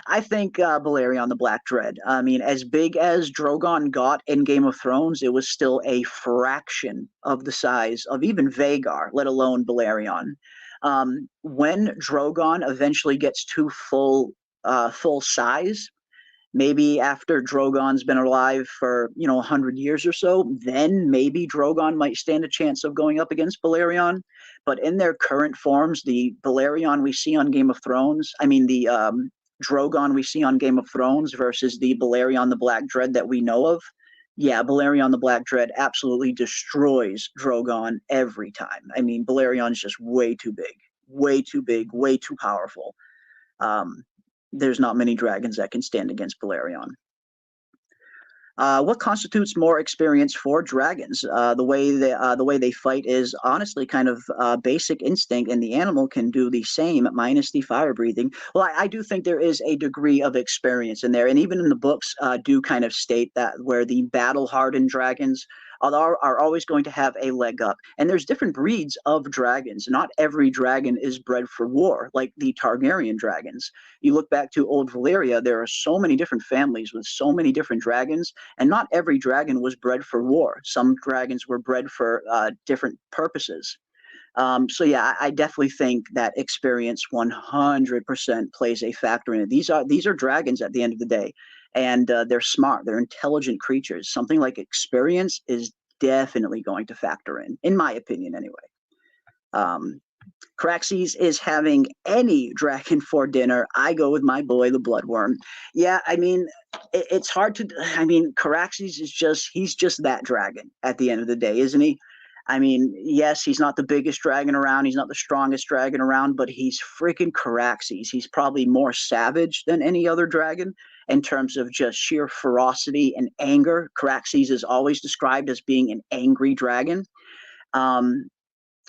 I think Balerion the Black Dread. I mean, as big as Drogon got in Game of Thrones, it was still a fraction of the size of even Vhagar, let alone Balerion. When Drogon eventually gets to full size, maybe after Drogon's been alive for, 100 years or so, then maybe Drogon might stand a chance of going up against Balerion. But in their current forms, the Balerion we see on Game of Thrones, the Drogon we see on Game of Thrones versus the Balerion the Black Dread that we know of, yeah, Balerion the Black Dread absolutely destroys Drogon every time. I mean, Balerion's just way too big, way too powerful. There's not many dragons that can stand against Balerion. What constitutes more experience for dragons? The way they fight is honestly kind of basic instinct, and the animal can do the same minus the fire breathing. Well, I do think there is a degree of experience in there, and even in the books do kind of state that where the battle hardened dragons are always going to have a leg up. And there's different breeds of dragons. Not every dragon is bred for war, like the Targaryen dragons. You look back to old Valyria, there are so many different families with so many different dragons, and not every dragon was bred for war. Some dragons were bred for different purposes. So yeah, I definitely think that experience 100% plays a factor in it. These are dragons at the end of the day, and they're smart, they're intelligent creatures. Something like experience is definitely going to factor in my opinion, anyway. Um, Caraxes is having any dragon for dinner. I go with my boy, the Bloodworm. Yeah, I mean, it's hard to. I mean, Caraxes is he's just that dragon at the end of the day, isn't he? I mean, yes, he's not the biggest dragon around. He's not the strongest dragon around, but he's freaking Caraxes. He's probably more savage than any other dragon in terms of just sheer ferocity and anger. Caraxes is always described as being an angry dragon. Um,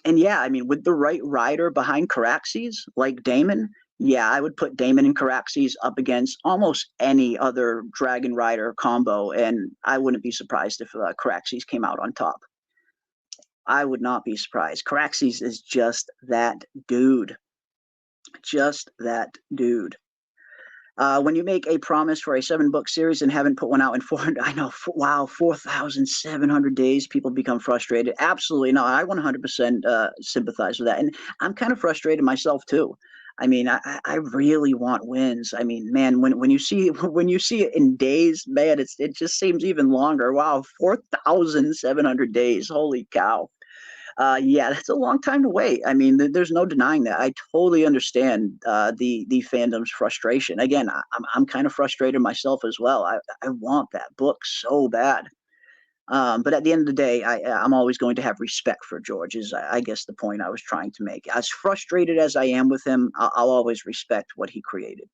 and yeah, I mean, with the right rider behind Caraxes, like Daemon, yeah, I would put Daemon and Caraxes up against almost any other dragon rider combo, and I wouldn't be surprised if Caraxes came out on top. I would not be surprised. Caraxes is just that dude. Just that dude. When you make a promise for a 7-book series and haven't put one out in 400, I know, wow, 4,700 days, people become frustrated. Absolutely not. I 100% sympathize with that. And I'm kind of frustrated myself too. I mean, I really want wins. I mean, man, when you see it in days, man, it just seems even longer. Wow, 4,700 days. Holy cow. Yeah, that's a long time to wait. I mean, there's no denying that. I totally understand the fandom's frustration. Again, I'm kind of frustrated myself as well. I want that book so bad. But at the end of the day, I'm always going to have respect for George, is I guess the point I was trying to make. As frustrated as I am with him, I'll always respect what he created.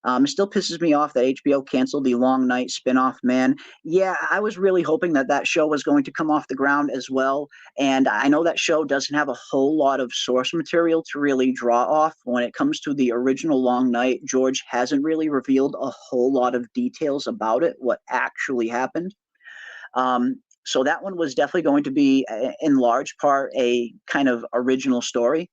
It still pisses me off that HBO canceled the Long Night spinoff, man. Yeah, I was really hoping that that show was going to come off the ground as well. And I know that show doesn't have a whole lot of source material to really draw off. When it comes to the original Long Night, George hasn't really revealed a whole lot of details about it, what actually happened. So that one was definitely going to be, in large part, a kind of original story.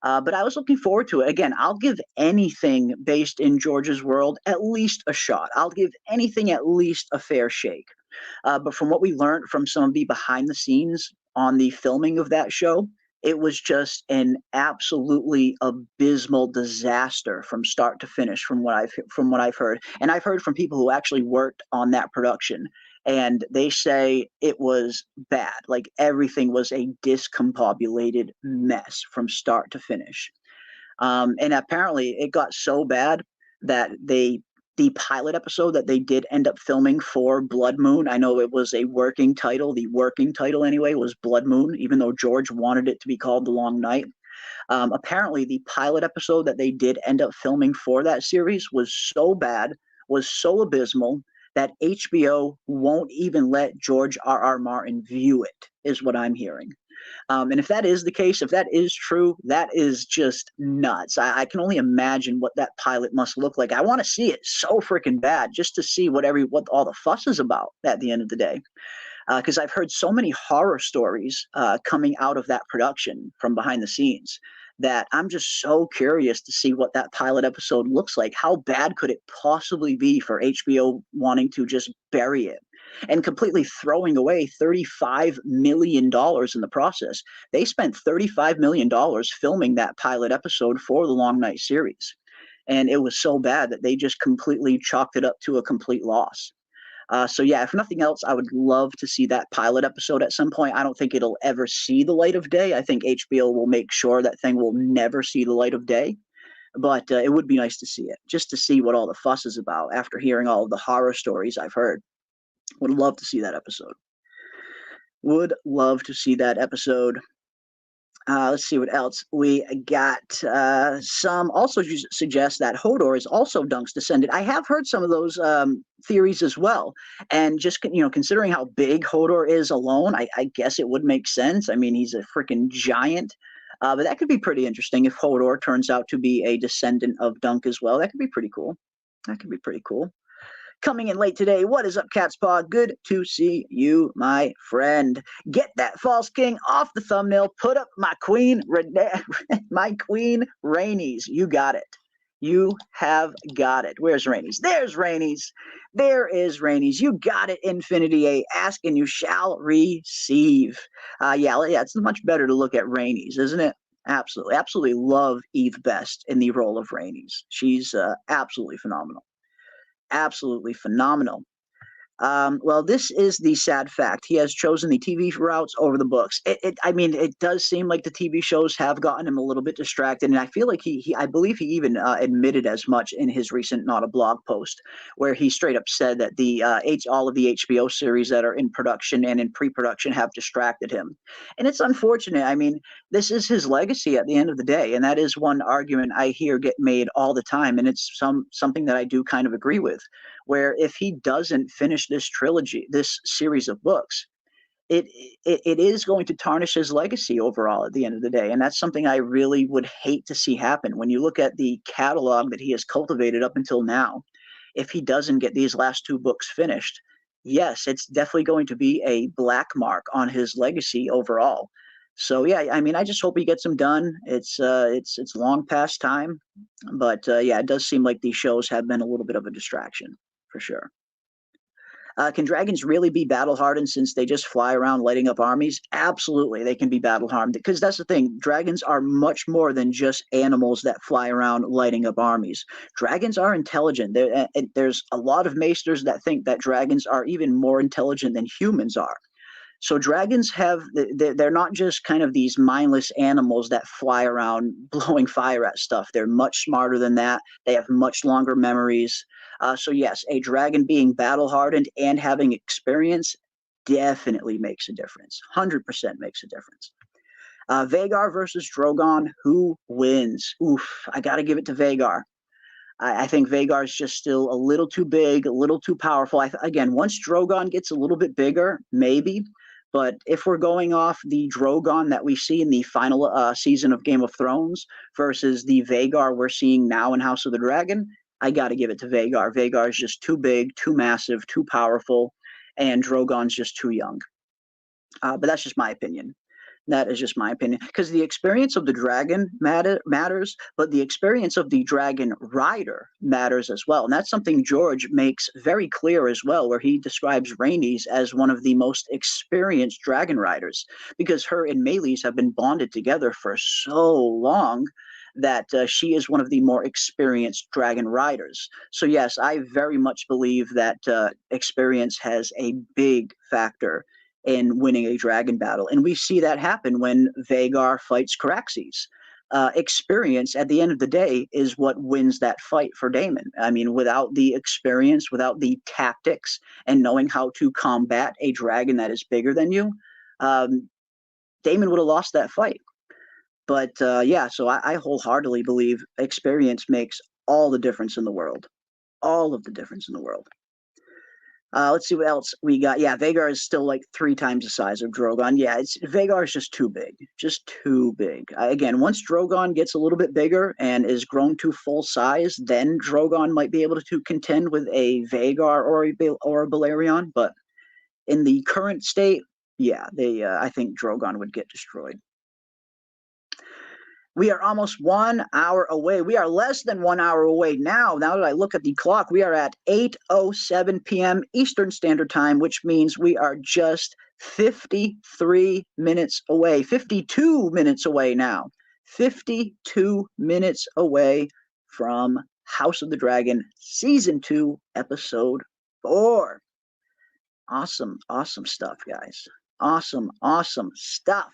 But I was looking forward to it. Again, I'll give anything based in George's world at least a shot. I'll give anything at least a fair shake. But from what we learned from some of the behind the scenes on the filming of that show, it was just an absolutely abysmal disaster from start to finish, from what I've heard. And I've heard from people who actually worked on that production, and they say it was bad. Like, everything was a discombobulated mess from start to finish. And apparently it got so bad that the pilot episode that they did end up filming for Blood Moon, I know it was a working title. The working title anyway was Blood Moon, even though George wanted it to be called The Long Night. Apparently the pilot episode that they did end up filming for that series was so bad, was so abysmal, that HBO won't even let George R.R. Martin view it, is what I'm hearing. And if that is the case, if that is true, that is just nuts. I can only imagine what that pilot must look like. I want to see it so freaking bad, just to see what all the fuss is about at the end of the day. Because I've heard so many horror stories coming out of that production from behind the scenes, that I'm just so curious to see what that pilot episode looks like. How bad could it possibly be for HBO wanting to just bury it and completely throwing away $35 million in the process? They spent $35 million filming that pilot episode for the Long Night series, and it was so bad that they just completely chalked it up to a complete loss. So yeah, if nothing else, I would love to see that pilot episode at some point. I don't think it'll ever see the light of day. I think HBO will make sure that thing will never see the light of day. But it would be nice to see it, just to see what all the fuss is about after hearing all of the horror stories I've heard. Would love to see that episode. Would love to see that episode. Let's see what else we got. Some also suggest that Hodor is also Dunk's descendant. I have heard some of those theories as well, and just considering how big Hodor is alone, I guess it would make sense. I mean, he's a freaking giant. But that could be pretty interesting if Hodor turns out to be a descendant of Dunk as well. That could be pretty cool. That could be pretty cool. Coming in late today, what is up, Catspaw? Good to see you, my friend. Get that false king off the thumbnail. Put up my queen, my queen, Rainey's. You got it. You have got it. Where's Rainey's? There's Rainey's. There is Rainey's. You got it, Infinity A. Ask and you shall receive. Yeah, it's much better to look at Rainey's, isn't it? Absolutely. Absolutely love Eve Best in the role of Rainey's. She's absolutely phenomenal. Absolutely phenomenal. Well, this is the sad fact. He has chosen the TV routes over the books. I mean, it does seem like the TV shows have gotten him a little bit distracted, and I feel like I believe he even admitted as much in his recent Not a Blog post, where he straight up said that all of the HBO series that are in production and in pre-production have distracted him, and it's unfortunate. I mean, this is his legacy at the end of the day, and that is one argument I hear get made all the time, and it's something that I do kind of agree with. Where if he doesn't finish this trilogy, this series of books, it is going to tarnish his legacy overall at the end of the day. And that's something I really would hate to see happen. When you look at the catalog that he has cultivated up until now, if he doesn't get these last two books finished, yes, it's definitely going to be a black mark on his legacy overall. So yeah, I mean, I just hope he gets them done. It's long past time, but yeah, it does seem like these shows have been a little bit of a distraction. For sure. Can dragons really be battle hardened since they just fly around lighting up armies? Absolutely, they can be battle hardened because that's the thing. Dragons are much more than just animals that fly around lighting up armies. Dragons are intelligent. There's a lot of maesters that think that dragons are even more intelligent than humans are. So dragons they're not just kind of these mindless animals that fly around blowing fire at stuff. They're much smarter than that. They have much longer memories. So yes, a dragon being battle hardened and having experience definitely makes a difference. 100% makes a difference. Vhagar versus Drogon, who wins? Oof, I got to give it to Vhagar. I think Vhagar is just still a little too big, a little too powerful. Again, once Drogon gets a little bit bigger, maybe. But if we're going off the Drogon that we see in the final season of Game of Thrones versus the Vhagar we're seeing now in House of the Dragon, I got to give it to Vhagar. Vhagar is just too big, too massive, too powerful, and Drogon's just too young. But that's just my opinion. That is just my opinion. Because the experience of the dragon matters, but the experience of the dragon rider matters as well. And that's something George makes very clear as well, where he describes Rhaenys as one of the most experienced dragon riders, because her and Meleys have been bonded together for so long that she is one of the more experienced dragon riders. So yes, I very much believe that experience has a big factor in winning a dragon battle. And we see that happen when Vhagar fights Caraxes. Experience, at the end of the day, is what wins that fight for Daemon. I mean, without the experience, without the tactics, and knowing how to combat a dragon that is bigger than you, Daemon would have lost that fight. But yeah, so I wholeheartedly believe experience makes all the difference in the world. All of the difference in the world. Let's see what else we got. Yeah, Vhagar is still like 3 times the size of Drogon. Yeah, Vhagar is just too big. Just too big. Again, once Drogon gets a little bit bigger and is grown to full size, then Drogon might be able to contend with a Vhagar or a Balerion. But in the current state, yeah, I think Drogon would get destroyed. We are almost 1 hour away. We are less than 1 hour away now. Now that I look at the clock, we are at 8:07 p.m. Eastern Standard Time, which means we are just 53 minutes away. 52 minutes away now. 52 minutes away from House of the Dragon, Season 2, Episode 4. Awesome, awesome stuff, guys. Awesome, awesome stuff.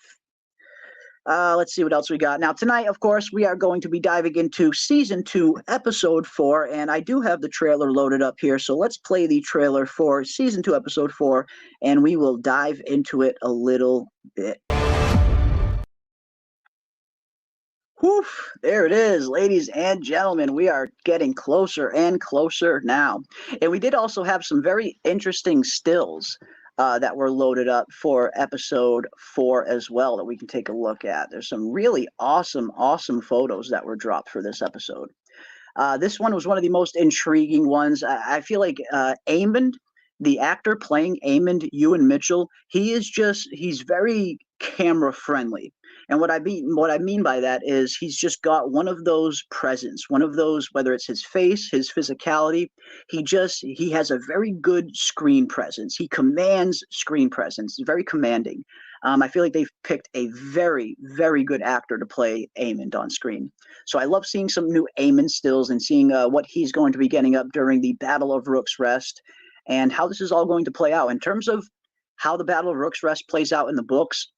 Let's see what else we got. Now, tonight, of course, we are going to be diving into Season 2, Episode 4, and I do have the trailer loaded up here, so let's play the trailer for Season 2, Episode 4, and we will dive into it a little bit. Whew, there it is, ladies and gentlemen. We are getting closer and closer now. And we did also have some very interesting stills that were loaded up for episode 4 as well that we can take a look at. There's some really awesome, awesome photos that were dropped for this episode. This one was one of the most intriguing ones. I feel like Aemond, the actor playing Aemond, Ewan Mitchell, he's very camera friendly. And what I mean by that is he's just got one of those presence, one of those, whether it's his face, his physicality, he has a very good screen presence. He commands screen presence. He's very commanding. I feel like they've picked a very, very good actor to play Aemond on screen. So I love seeing some new Aemond stills and seeing what he's going to be getting up during the Battle of Rooks Rest and how this is all going to play out. In terms of how the Battle of Rooks Rest plays out in the books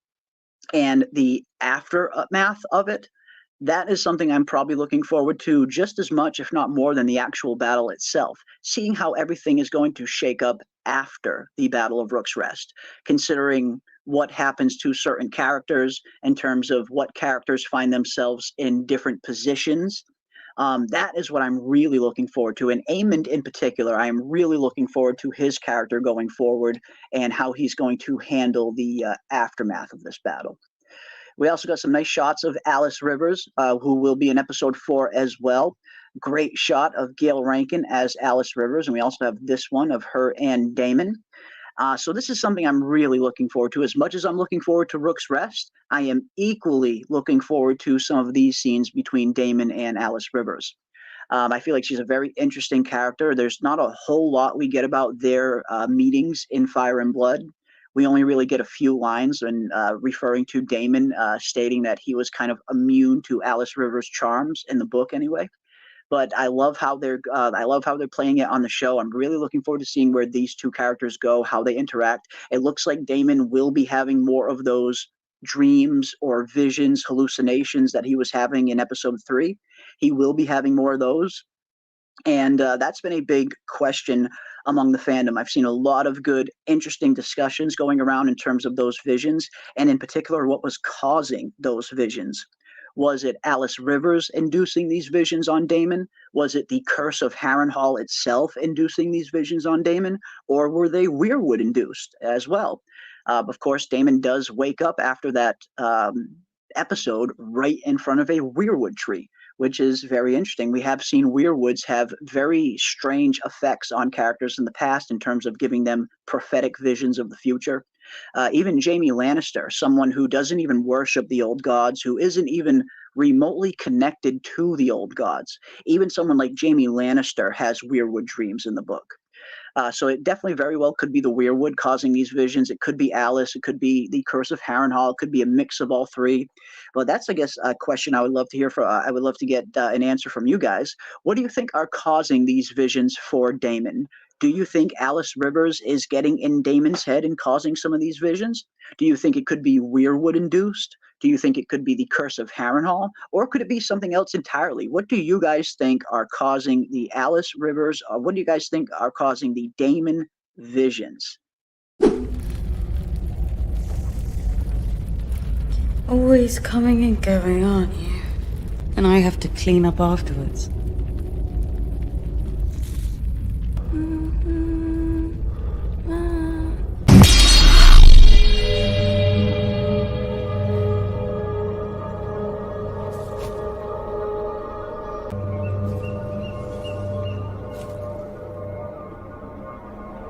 and the aftermath of it, that is something I'm probably looking forward to just as much, if not more, than the actual battle itself. Seeing how everything is going to shake up after the Battle of Rooks Rest, considering what happens to certain characters in terms of what characters find themselves in different positions. That is what I'm really looking forward to. And Aemond in particular, I am really looking forward to his character going forward and how he's going to handle the aftermath of this battle. We also got some nice shots of Alice Rivers, who will be in episode 4 as well. Great shot of Gail Rankin as Alice Rivers, and we also have this one of her and Daemon. So this is something I'm really looking forward to. As much as I'm looking forward to Rook's Rest, I am equally looking forward to some of these scenes between Daemon and Alice Rivers. I feel like she's a very interesting character. There's not a whole lot we get about their meetings in Fire and Blood. We only really get a few lines and referring to Daemon stating that he was kind of immune to Alice Rivers' charms in the book anyway. But I love how they're playing it on the show. I'm really looking forward to seeing where these two characters go, how they interact. It looks like Daemon will be having more of those dreams or visions, hallucinations that he was having in episode 3. He will be having more of those. And that's been a big question among the fandom. I've seen a lot of good, interesting discussions going around in terms of those visions, and in particular, what was causing those visions. Was it Alice Rivers inducing these visions on Daemon? Was it the curse of Harrenhal itself inducing these visions on Daemon? Or were they Weirwood induced as well? Of course, Daemon does wake up after that episode right in front of a Weirwood tree, which is very interesting. We have seen Weirwoods have very strange effects on characters in the past in terms of giving them prophetic visions of the future. Even Jaime Lannister, someone who doesn't even worship the old gods, who isn't even remotely connected to the old gods. Even someone like Jaime Lannister has Weirwood dreams in the book. So it definitely very well could be the Weirwood causing these visions. It could be Alice. It could be the Curse of Harrenhal. It could be a mix of all three. But that's, I guess, a question I would love to hear. I would love to get an answer from you guys. What do you think are causing these visions for Daemon? Do you think Alice Rivers is getting in Daemon's head and causing some of these visions? Do you think it could be Weirwood induced? Do you think it could be the Curse of Harrenhal? Or could it be something else entirely? What do you guys think are causing the Alice Rivers, or what do you guys think are causing the Daemon visions? Always coming and going, aren't you? And I have to clean up afterwards.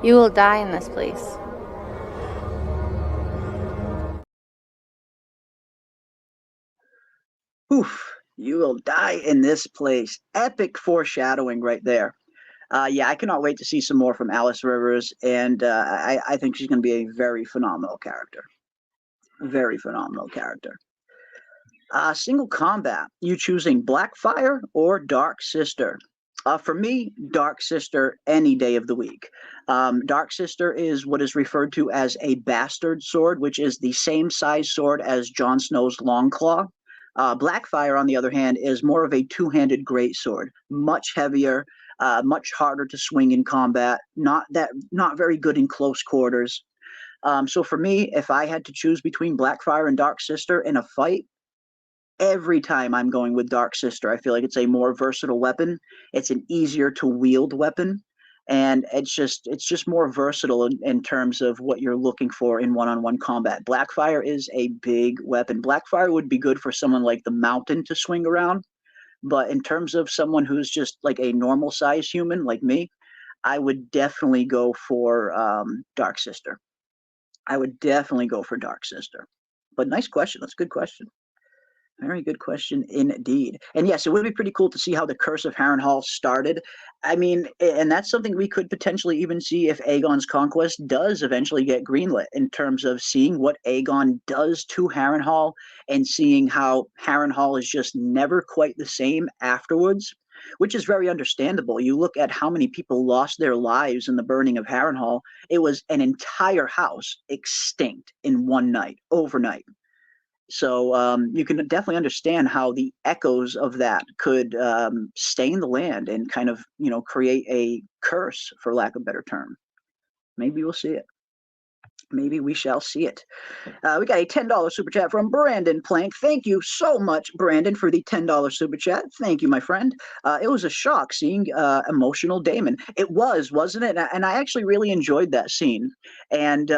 You will die in this place. Oof, you will die in this place. Epic foreshadowing right there. Yeah, I cannot wait to see some more from Alice Rivers, and I think she's going to be a very phenomenal character. Very phenomenal character. Single combat, you choosing Blackfire or Dark Sister? For me, Dark Sister any day of the week. Dark Sister is what is referred to as a bastard sword, which is the same size sword as Jon Snow's Longclaw. Blackfire, on the other hand, is more of a two-handed greatsword, much heavier, much harder to swing in combat, not very good in close quarters. So for me, if I had to choose between Blackfire and Dark Sister in a fight, every time I'm going with Dark Sister. I feel like it's a more versatile weapon. It's an easier to wield weapon, and it's just more versatile in terms of what you're looking for in one-on-one combat. Blackfire is a big weapon. Blackfire would be good for someone like the Mountain to swing around, But in terms of someone who's just like a normal sized human like me, I would definitely go for Dark Sister. I would definitely go for Dark Sister. But nice question. That's a good question. Very good question indeed. And yes, it would be pretty cool to see how the Curse of Harrenhal started. I mean, and that's something we could potentially even see if Aegon's conquest does eventually get greenlit, in terms of seeing what Aegon does to Harrenhal and seeing how Harrenhal is just never quite the same afterwards, which is very understandable. You look at how many people lost their lives in the burning of Harrenhal. It was an entire house extinct in one night, overnight. So you can definitely understand how the echoes of that could stain the land and kind of, create a curse, for lack of a better term. Maybe we'll see it. Maybe we shall see it. We got a $10 super chat from Brandon Plank. Thank you so much, Brandon, for the $10 super chat. Thank you, my friend. It was a shock seeing emotional Daemon. It was, wasn't it? And I actually really enjoyed that scene. And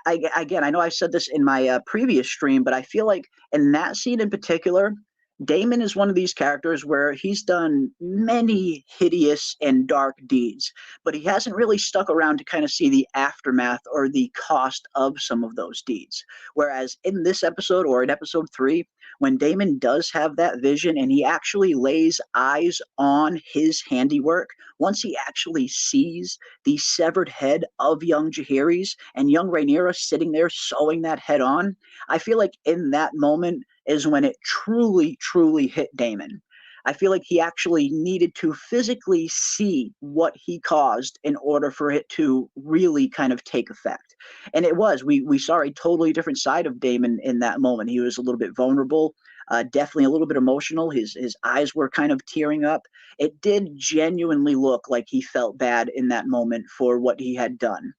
again, I know I said this in my previous stream, but I feel like in that scene in particular, Daemon is one of these characters where he's done many hideous and dark deeds, but he hasn't really stuck around to kind of see the aftermath or the cost of some of those deeds. Whereas in this episode, or in episode 3, when Daemon does have that vision and he actually lays eyes on his handiwork, once he actually sees the severed head of young Jaehaerys and young Rhaenyra sitting there sewing that head on, I feel like in that moment is when it truly, truly hit Daemon. I feel like he actually needed to physically see what he caused in order for it to really kind of take effect. And it was. We saw a totally different side of Daemon in that moment. He was a little bit vulnerable, definitely a little bit emotional. His eyes were kind of tearing up. It did genuinely look like he felt bad in that moment for what he had done.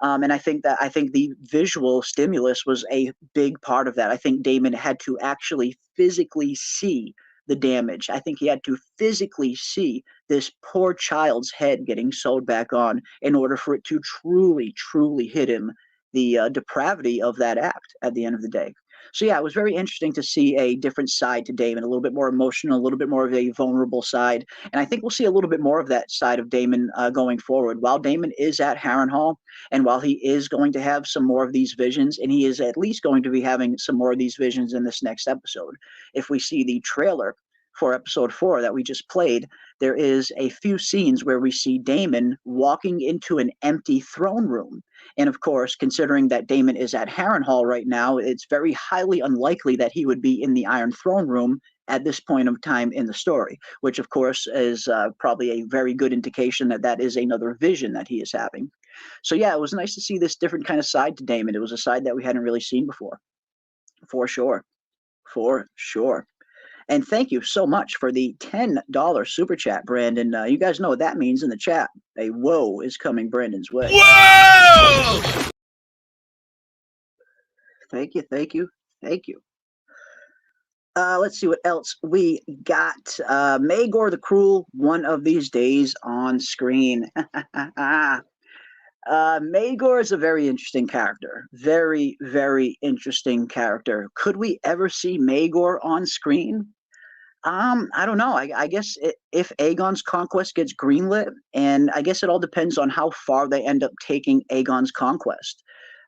And I think the visual stimulus was a big part of that. I think Daemon had to actually physically see the damage. I think he had to physically see this poor child's head getting sewed back on in order for it to truly, truly hit him, the depravity of that act at the end of the day. So yeah, it was very interesting to see a different side to Daemon, a little bit more emotional, a little bit more of a vulnerable side. And I think we'll see a little bit more of that side of Daemon going forward. While Daemon is at Harrenhal, and while he is going to have some more of these visions, and he is at least going to be having some more of these visions in this next episode, if we see the trailer for episode 4 that we just played, there is a few scenes where we see Daemon walking into an empty throne room. And of course, considering that Daemon is at Harrenhal right now, it's very highly unlikely that he would be in the Iron Throne Room at this point of time in the story, which of course is probably a very good indication that that is another vision that he is having. So yeah, it was nice to see this different kind of side to Daemon. It was a side that we hadn't really seen before. For sure. For sure. And thank you so much for the $10 super chat, Brandon. You guys know what that means in the chat. A whoa is coming Brandon's way. Whoa! Thank you, thank you, thank you. Let's see what else we got. Maegor the Cruel, one of these days on screen. Maegor is a very interesting character. Very, very interesting character. Could we ever see Maegor on screen? I don't know. I guess if Aegon's Conquest gets greenlit, and I guess it all depends on how far they end up taking Aegon's Conquest.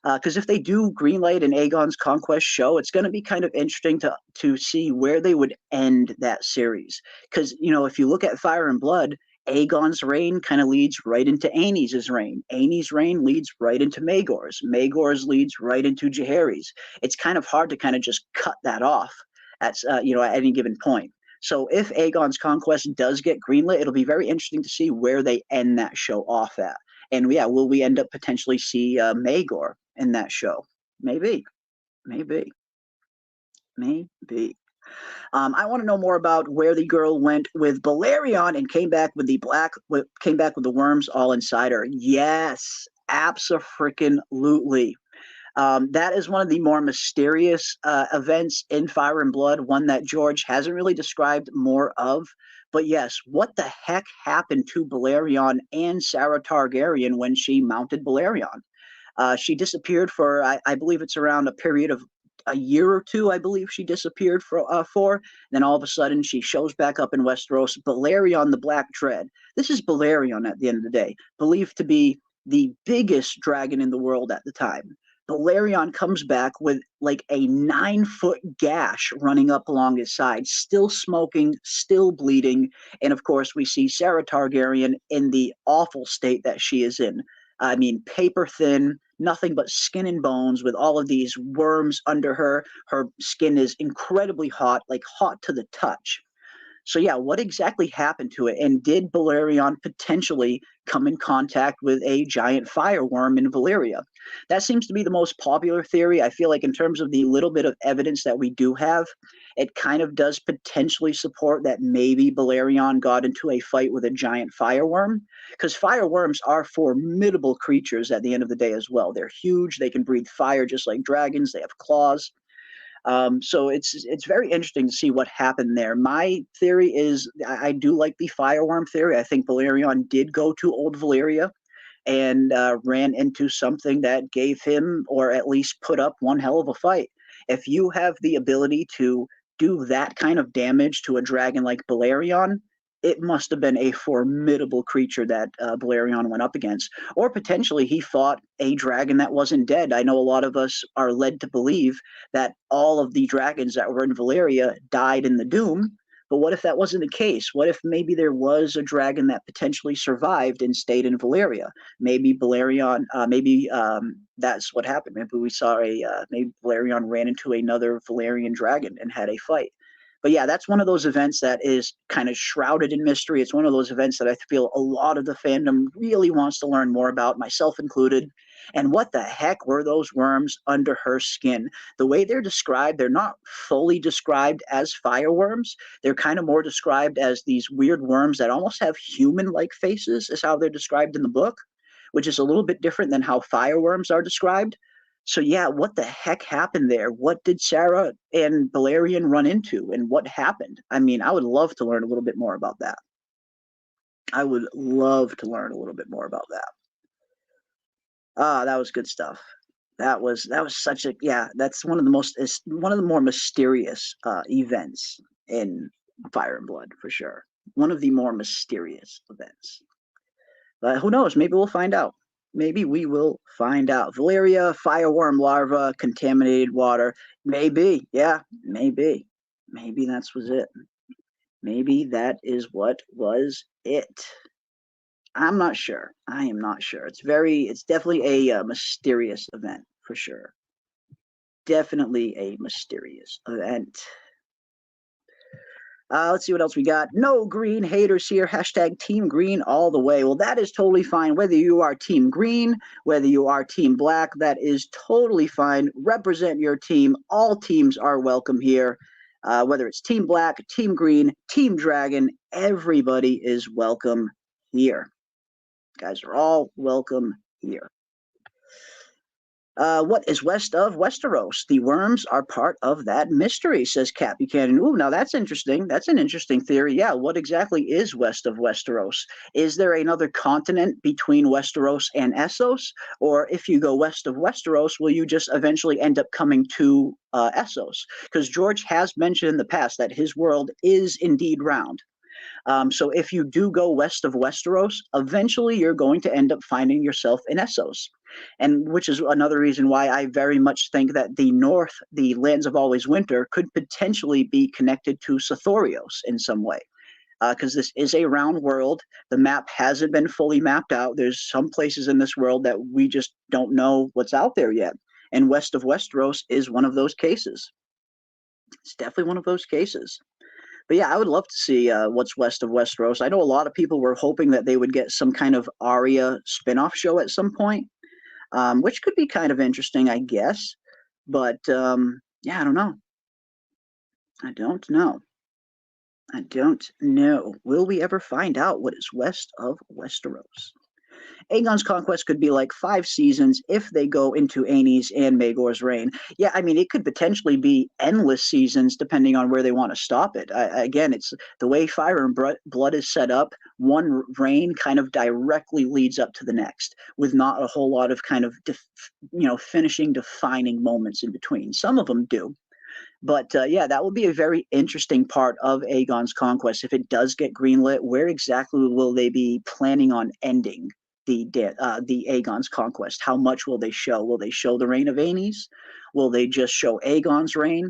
Because if they do greenlight an Aegon's Conquest show, it's going to be kind of interesting to see where they would end that series. Because, if you look at Fire and Blood, Aegon's reign kind of leads right into Aenys' reign. Aenys' reign leads right into Maegor's. Maegor's leads right into Jaehaerys. It's kind of hard to kind of just cut that off at any given point. So if Aegon's Conquest does get greenlit, it'll be very interesting to see where they end that show off at. And yeah, will we end up potentially see Maegor in that show? Maybe. I want to know more about where the girl went with Balerion and came back with the worms all inside her. Yes, abso-freaking-lutely. That is one of the more mysterious events in Fire and Blood, one that George hasn't really described more of. But yes, what the heck happened to Balerion and Sarah Targaryen when she mounted Balerion? She disappeared for, I believe it's around a period of a year or two, I believe she disappeared for. Then all of a sudden she shows back up in Westeros. Balerion the Black Dread. This is Balerion at the end of the day, believed to be the biggest dragon in the world at the time. Balerion comes back with like a 9-foot gash running up along his side, still smoking, still bleeding. And of course, we see Sarah Targaryen in the awful state that she is in. I mean, paper thin, nothing but skin and bones with all of these worms under her. Her skin is incredibly hot, like hot to the touch. So yeah, what exactly happened to it? And did Balerion potentially come in contact with a giant fireworm in Valyria? That seems to be the most popular theory. I feel like in terms of the little bit of evidence that we do have, it kind of does potentially support that maybe Balerion got into a fight with a giant fireworm, because fireworms are formidable creatures at the end of the day as well. They're huge. They can breathe fire just like dragons. They have claws. So it's very interesting to see what happened there. My theory is I do like the fireworm theory. I think Balerion did go to Old Valyria and ran into something that gave him, or at least put up, one hell of a fight. If you have the ability to do that kind of damage to a dragon like Balerion, it must have been a formidable creature that Balerion went up against. Or potentially he fought a dragon that wasn't dead. I know a lot of us are led to believe that all of the dragons that were in Valyria died in the Doom. But what if that wasn't the case? What if maybe there was a dragon that potentially survived and stayed in Valyria? Maybe Balerion, that's what happened. Maybe we saw maybe Balerion ran into another Valyrian dragon and had a fight. But yeah, that's one of those events that is kind of shrouded in mystery. It's one of those events that I feel a lot of the fandom really wants to learn more about, myself included. And what the heck were those worms under her skin? The way they're described, they're not fully described as fireworms. They're kind of more described as these weird worms that almost have human-like faces, is how they're described in the book, which is a little bit different than how fireworms are described. So yeah, what the heck happened there? What did Sarah and Balerion run into, and what happened? I mean, I would love to learn a little bit more about that. I would love to learn a little bit more about that. That was good stuff. That was such a, yeah, that's one of the more mysterious events in Fire and Blood, for sure. One of the more mysterious events. But who knows? Maybe we'll find out. Maybe we will find out. Valyria, fireworm larva, contaminated water. Maybe, yeah, maybe. Maybe that was it. Maybe that is what was it. I'm not sure. I am not sure. It's definitely a mysterious event, for sure. Definitely a mysterious event. Let's see what else we got. No green haters here. Hashtag Team Green all the way. Well, that is totally fine. Whether you are Team Green, whether you are Team Black, that is totally fine. Represent your team. All teams are welcome here. Whether it's Team Black, Team Green, Team Dragon, everybody is welcome here. Guys are all welcome here. What is west of Westeros? The worms are part of that mystery, says Cat Buchanan. Ooh, now that's interesting. That's an interesting theory. Yeah, what exactly is west of Westeros? Is there another continent between Westeros and Essos? Or if you go west of Westeros, will you just eventually end up coming to Essos? Because George has mentioned in the past that his world is indeed round. So if you do go west of Westeros, eventually you're going to end up finding yourself in Essos. And which is another reason why I very much think that the north, the Lands of Always Winter, could potentially be connected to Sothoryos in some way. Because this is a round world. The map hasn't been fully mapped out. There's some places in this world that we just don't know what's out there yet. And west of Westeros is one of those cases. It's definitely one of those cases. But yeah, I would love to see what's west of Westeros. I know a lot of people were hoping that they would get some kind of Arya spin-off show at some point, which could be kind of interesting, I guess. But yeah, I don't know. I don't know. I don't know. Will we ever find out what is west of Westeros? Aegon's Conquest could be like 5 seasons if they go into Aenys and Maegor's reign. Yeah, I mean, it could potentially be endless seasons depending on where they want to stop it. Again, it's the way Fire and Blood is set up, one reign kind of directly leads up to the next with not a whole lot of kind of, finishing, defining moments in between. Some of them do. But yeah, that will be a very interesting part of Aegon's Conquest. If it does get greenlit, where exactly will they be planning on ending the Aegon's Conquest? How much will they show? Will they show the reign of Aenys? Will they just show Aegon's reign?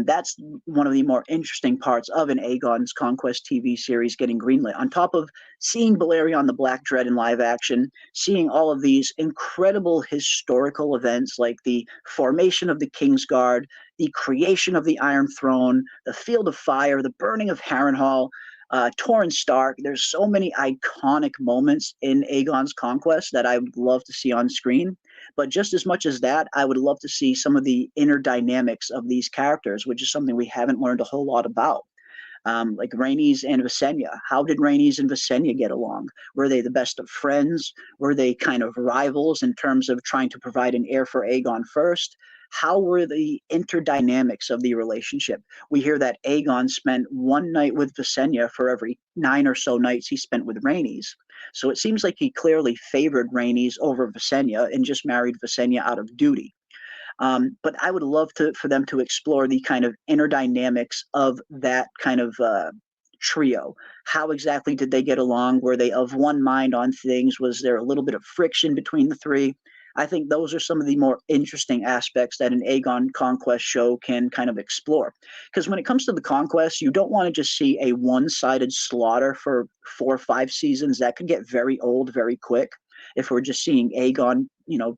That's one of the more interesting parts of an Aegon's Conquest TV series getting greenlit. On top of seeing Balerion the Black Dread in live action, seeing all of these incredible historical events like the formation of the Kingsguard, the creation of the Iron Throne, the Field of Fire, the burning of Harrenhal, Torrhen Stark. There's so many iconic moments in Aegon's Conquest that I would love to see on screen. But just as much as that, I would love to see some of the inner dynamics of these characters, which is something we haven't learned a whole lot about. Like Rhaenys and Visenya. How did Rhaenys and Visenya get along? Were they the best of friends? Were they kind of rivals in terms of trying to provide an heir for Aegon first? How were the interdynamics of the relationship? We hear that Aegon spent one night with Visenya for every 9 or so nights he spent with Rhaenys. So it seems like he clearly favored Rhaenys over Visenya and just married Visenya out of duty. But I would love for them to explore the kind of inner dynamics of that kind of trio. How exactly did they get along? Were they of one mind on things? Was there a little bit of friction between the three? I think those are some of the more interesting aspects that an Aegon Conquest show can kind of explore. Because when it comes to the Conquest, you don't want to just see a one-sided slaughter for 4 or 5 seasons. That could get very old very quick if we're just seeing Aegon,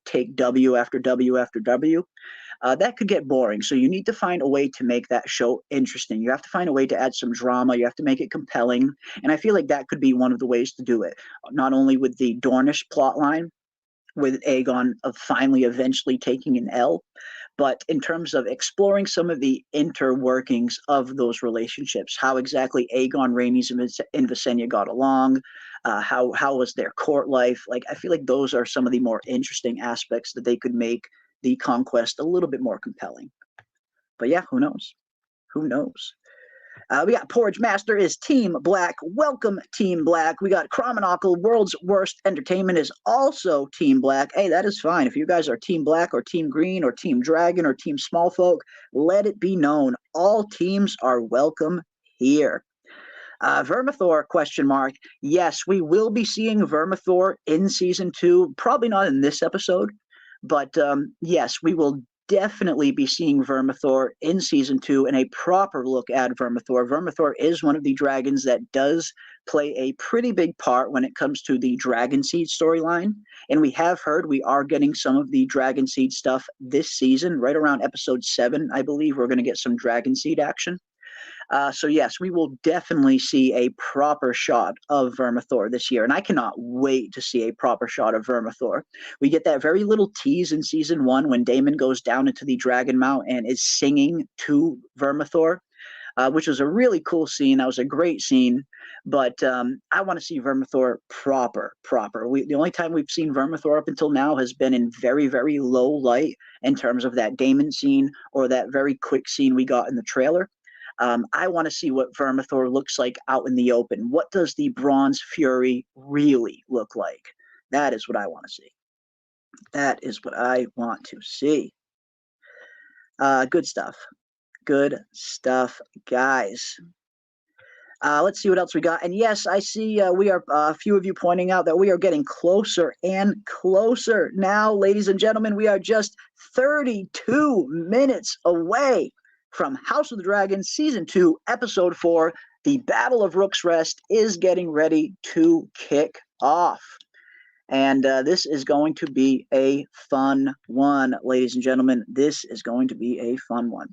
take W after W after W. That could get boring. So you need to find a way to make that show interesting. You have to find a way to add some drama. You have to make it compelling. And I feel like that could be one of the ways to do it. Not only with the Dornish plotline, with Aegon of finally eventually taking an L, but in terms of exploring some of the interworkings of those relationships, how exactly Aegon, Rhaenys, and Visenya got along, how was their court life? Like, I feel like those are some of the more interesting aspects that they could make the Conquest a little bit more compelling. But yeah, who knows? Who knows? We got Porridge Master is Team Black. Welcome, Team Black. We got Chromonocle, World's Worst Entertainment is also Team Black. Hey, that is fine. If you guys are Team Black or Team Green or Team Dragon or Team Small Folk, let it be known. All teams are welcome here. Vermithor, question mark. Yes, we will be seeing Vermithor in Season 2. Probably not in this episode, but yes, we will definitely be seeing Vermithor in Season 2 and a proper look at Vermithor. Vermithor is one of the dragons that does play a pretty big part when it comes to the Dragonseed storyline. And we have heard we are getting some of the Dragonseed stuff this season. Right around episode 7, I believe, we're going to get some Dragonseed action. So yes, we will definitely see a proper shot of Vermithor this year, and I cannot wait to see a proper shot of Vermithor. We get that very little tease in Season 1 when Daemon goes down into the Dragon Mount and is singing to Vermithor, which was a really cool scene. That was a great scene, but I want to see Vermithor proper. The only time we've seen Vermithor up until now has been in very, very low light in terms of that Daemon scene or that very quick scene we got in the trailer. I want to see what Vermithor looks like out in the open. What does the Bronze Fury really look like? That is what I want to see. That is what I want to see. Good stuff. Good stuff, guys. Let's see what else we got. And yes, I see we are a few of you pointing out that we are getting closer and closer. Now, ladies and gentlemen, we are just 32 minutes away from House of the Dragon Season 2, Episode 4. The Battle of Rooks Rest is getting ready to kick off. And this is going to be a fun one, ladies and gentlemen. This is going to be a fun one.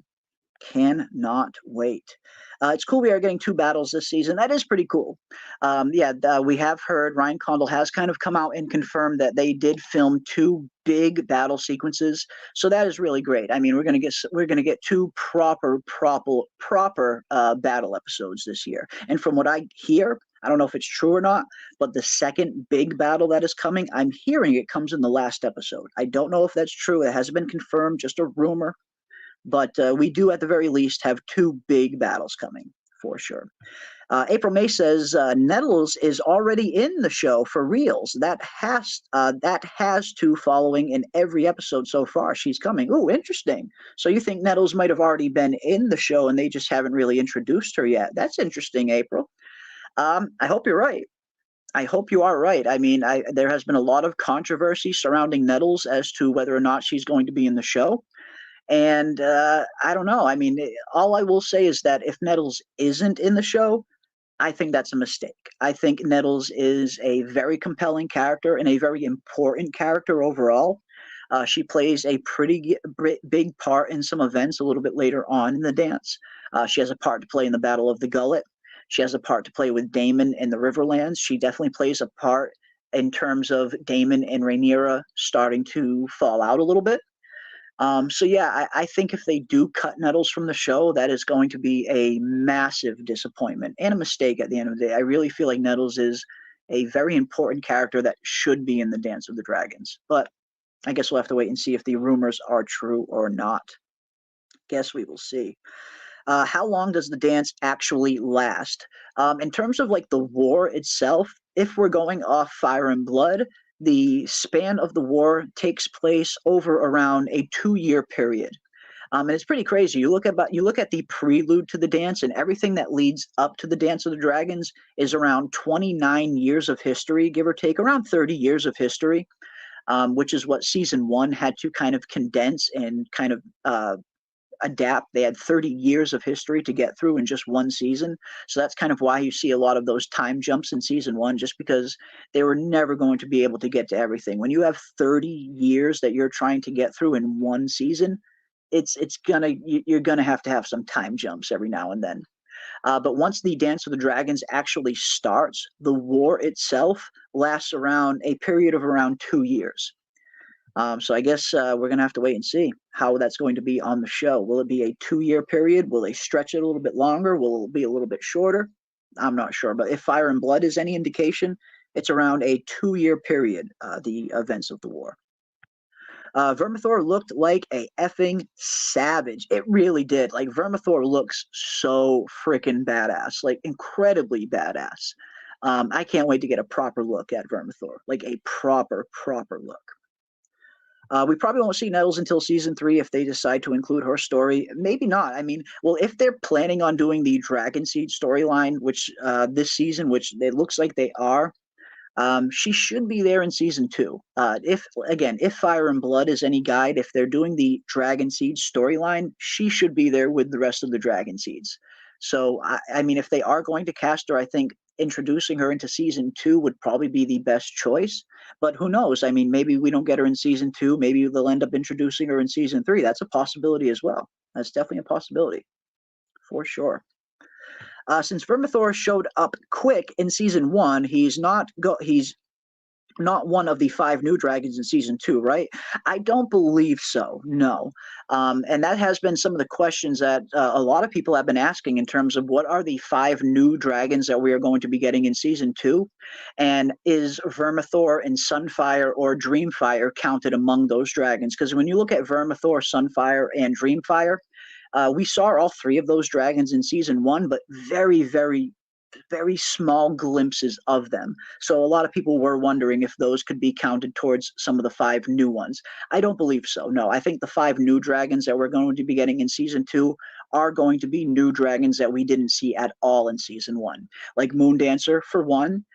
Cannot wait. It's cool we are getting 2 battles this season. That is pretty cool. We have heard Ryan Condal has kind of come out and confirmed that they did film 2 big battle sequences. So that is really great. I mean, we're gonna get 2 proper battle episodes this year. And from what I hear, I don't know if it's true or not, but the second big battle that is coming, I'm hearing it comes in the last episode. I don't know if that's true. It hasn't been confirmed, just a rumor. But we do, at the very least, have two big battles coming for sure. April May says Nettles is already in the show for reals. That has to following in every episode so far. She's coming. Ooh, interesting. So you think Nettles might have already been in the show and they just haven't really introduced her yet? That's interesting, April. I hope you're right. I hope you are right. I mean, there has been a lot of controversy surrounding Nettles as to whether or not she's going to be in the show. And I don't know. I mean, all I will say is that if Nettles isn't in the show, I think that's a mistake. I think Nettles is a very compelling character and a very important character overall. She plays a pretty big part in some events a little bit later on in the dance. She has a part to play in the Battle of the Gullet. She has a part to play with Daemon in the Riverlands. She definitely plays a part in terms of Daemon and Rhaenyra starting to fall out a little bit. So yeah, I think if they do cut Nettles from the show, that is going to be a massive disappointment and a mistake at the end of the day. I really feel like Nettles is a very important character that should be in the Dance of the Dragons. But I guess we'll have to wait and see if the rumors are true or not. Guess we will see. How long does the dance actually last? In terms of like the war itself, if we're going off Fire and Blood, the span of the war takes place over around a 2-year period. And it's pretty crazy. You look at the prelude to the dance, and everything that leads up to the Dance of the Dragons is around 29 years of history, give or take, around 30 years of history, which is what season 1 had to kind of condense and kind of adapt. They had 30 years of history to get through in just one season. So that's kind of why you see a lot of those time jumps in season 1, just because they were never going to be able to get to everything. When you have 30 years that you're trying to get through in one season, you're gonna have to have some time jumps every now and then. But once the Dance of the Dragons actually starts, the war itself lasts around a period of around 2 years. So I guess we're going to have to wait and see how that's going to be on the show. Will it be a 2-year period? Will they stretch it a little bit longer? Will it be a little bit shorter? I'm not sure. But if Fire and Blood is any indication, it's around a 2-year period, the events of the war. Vermithor looked like a effing savage. It really did. Like, Vermithor looks so freaking badass. Like, incredibly badass. I can't wait to get a proper look at Vermithor. Like, a proper look. We probably won't see Nettles until season 3 if they decide to include her story. Maybe not. I mean, well, if they're planning on doing the Dragon Seed storyline, which this season, which it looks like they are, she should be there in season 2. If Fire and Blood is any guide, if they're doing the Dragon Seed storyline, she should be there with the rest of the Dragon Seeds. So, I mean, if they are going to cast her, I think introducing her into season 2 would probably be the best choice. But who knows? I mean, maybe we don't get her in season 2. Maybe they'll end up introducing her in season 3. That's a possibility as well. That's definitely a possibility, for sure. Since Vermithor showed up quick in season 1, he's not one of the 5 new dragons in season 2, right? I don't believe so, no. And that has been some of the questions that a lot of people have been asking in terms of what are the 5 new dragons that we are going to be getting in season 2, and is Vermithor and Sunfire or Dreamfire counted among those dragons? Because when you look at Vermithor, Sunfire, and Dreamfire, we saw all 3 of those dragons in season 1, but very, very small glimpses of them. So a lot of people were wondering if those could be counted towards some of the 5 new ones. I don't believe so. No, I think the 5 new dragons that we're going to be getting in season 2 are going to be new dragons that we didn't see at all in season 1. Like Moondancer, for one.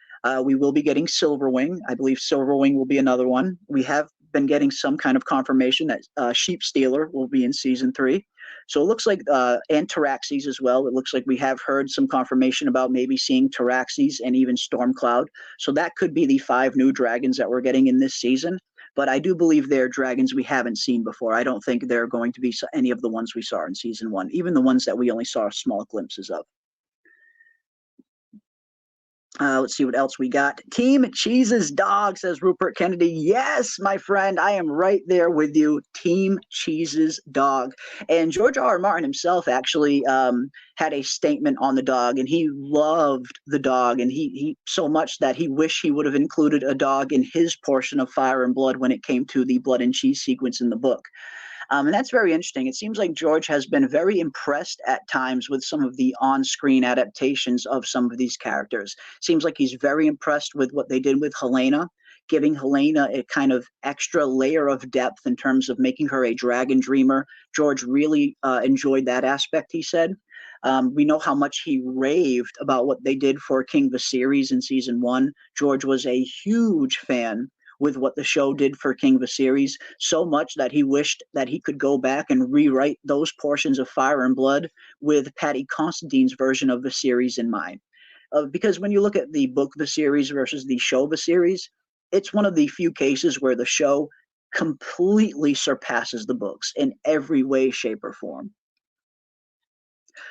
We will be getting Silverwing. I believe Silverwing will be another one. We have been getting some kind of confirmation that Sheep Stealer will be in season 3. So it looks like, and Taraxes as well. It looks like we have heard some confirmation about maybe seeing Taraxes and even Stormcloud. So that could be the 5 new dragons that we're getting in this season. But I do believe they're dragons we haven't seen before. I don't think they're going to be any of the ones we saw in season 1, even the ones that we only saw small glimpses of. Let's see what else we got. Team Cheese's dog, says Rupert Kennedy. Yes, my friend, I am right there with you. Team Cheese's dog. And George R. R. Martin himself actually had a statement on the dog, and he loved the dog, and he so much that he wished he would have included a dog in his portion of Fire and Blood when it came to the blood and cheese sequence in the book. And that's very interesting. It seems like George has been very impressed at times with some of the on-screen adaptations of some of these characters. Seems like he's very impressed with what they did with Helena, giving Helena a kind of extra layer of depth in terms of making her a dragon dreamer. George really enjoyed that aspect, he said. We know how much he raved about what they did for King Viserys in season 1. George was a huge fan with what the show did for King Viserys, so much that he wished that he could go back and rewrite those portions of Fire and Blood with Paddy Considine's version of Viserys in mind. Because when you look at the book Viserys versus the show Viserys, it's one of the few cases where the show completely surpasses the books in every way, shape, or form.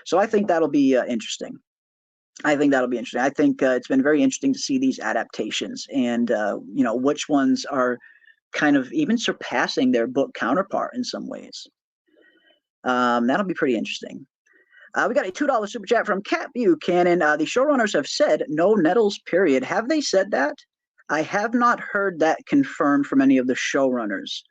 So I think that'll be interesting. I think that'll be interesting. I think it's been very interesting to see these adaptations and, which ones are kind of even surpassing their book counterpart in some ways. That'll be pretty interesting. We got a $2 super chat from Cat Buchanan. The showrunners have said no Nettles, period. Have they said that? I have not heard that confirmed from any of the showrunners.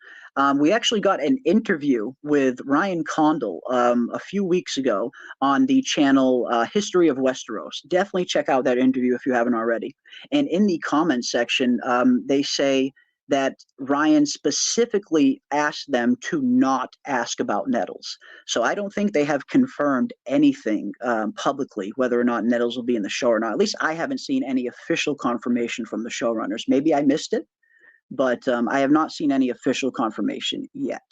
We actually got an interview with Ryan Condal a few weeks ago on the channel History of Westeros. Definitely check out that interview if you haven't already. And in the comments section, they say that Ryan specifically asked them to not ask about Nettles. So I don't think they have confirmed anything publicly, whether or not Nettles will be in the show or not. At least I haven't seen any official confirmation from the showrunners. Maybe I missed it, but I have not seen any official confirmation yet.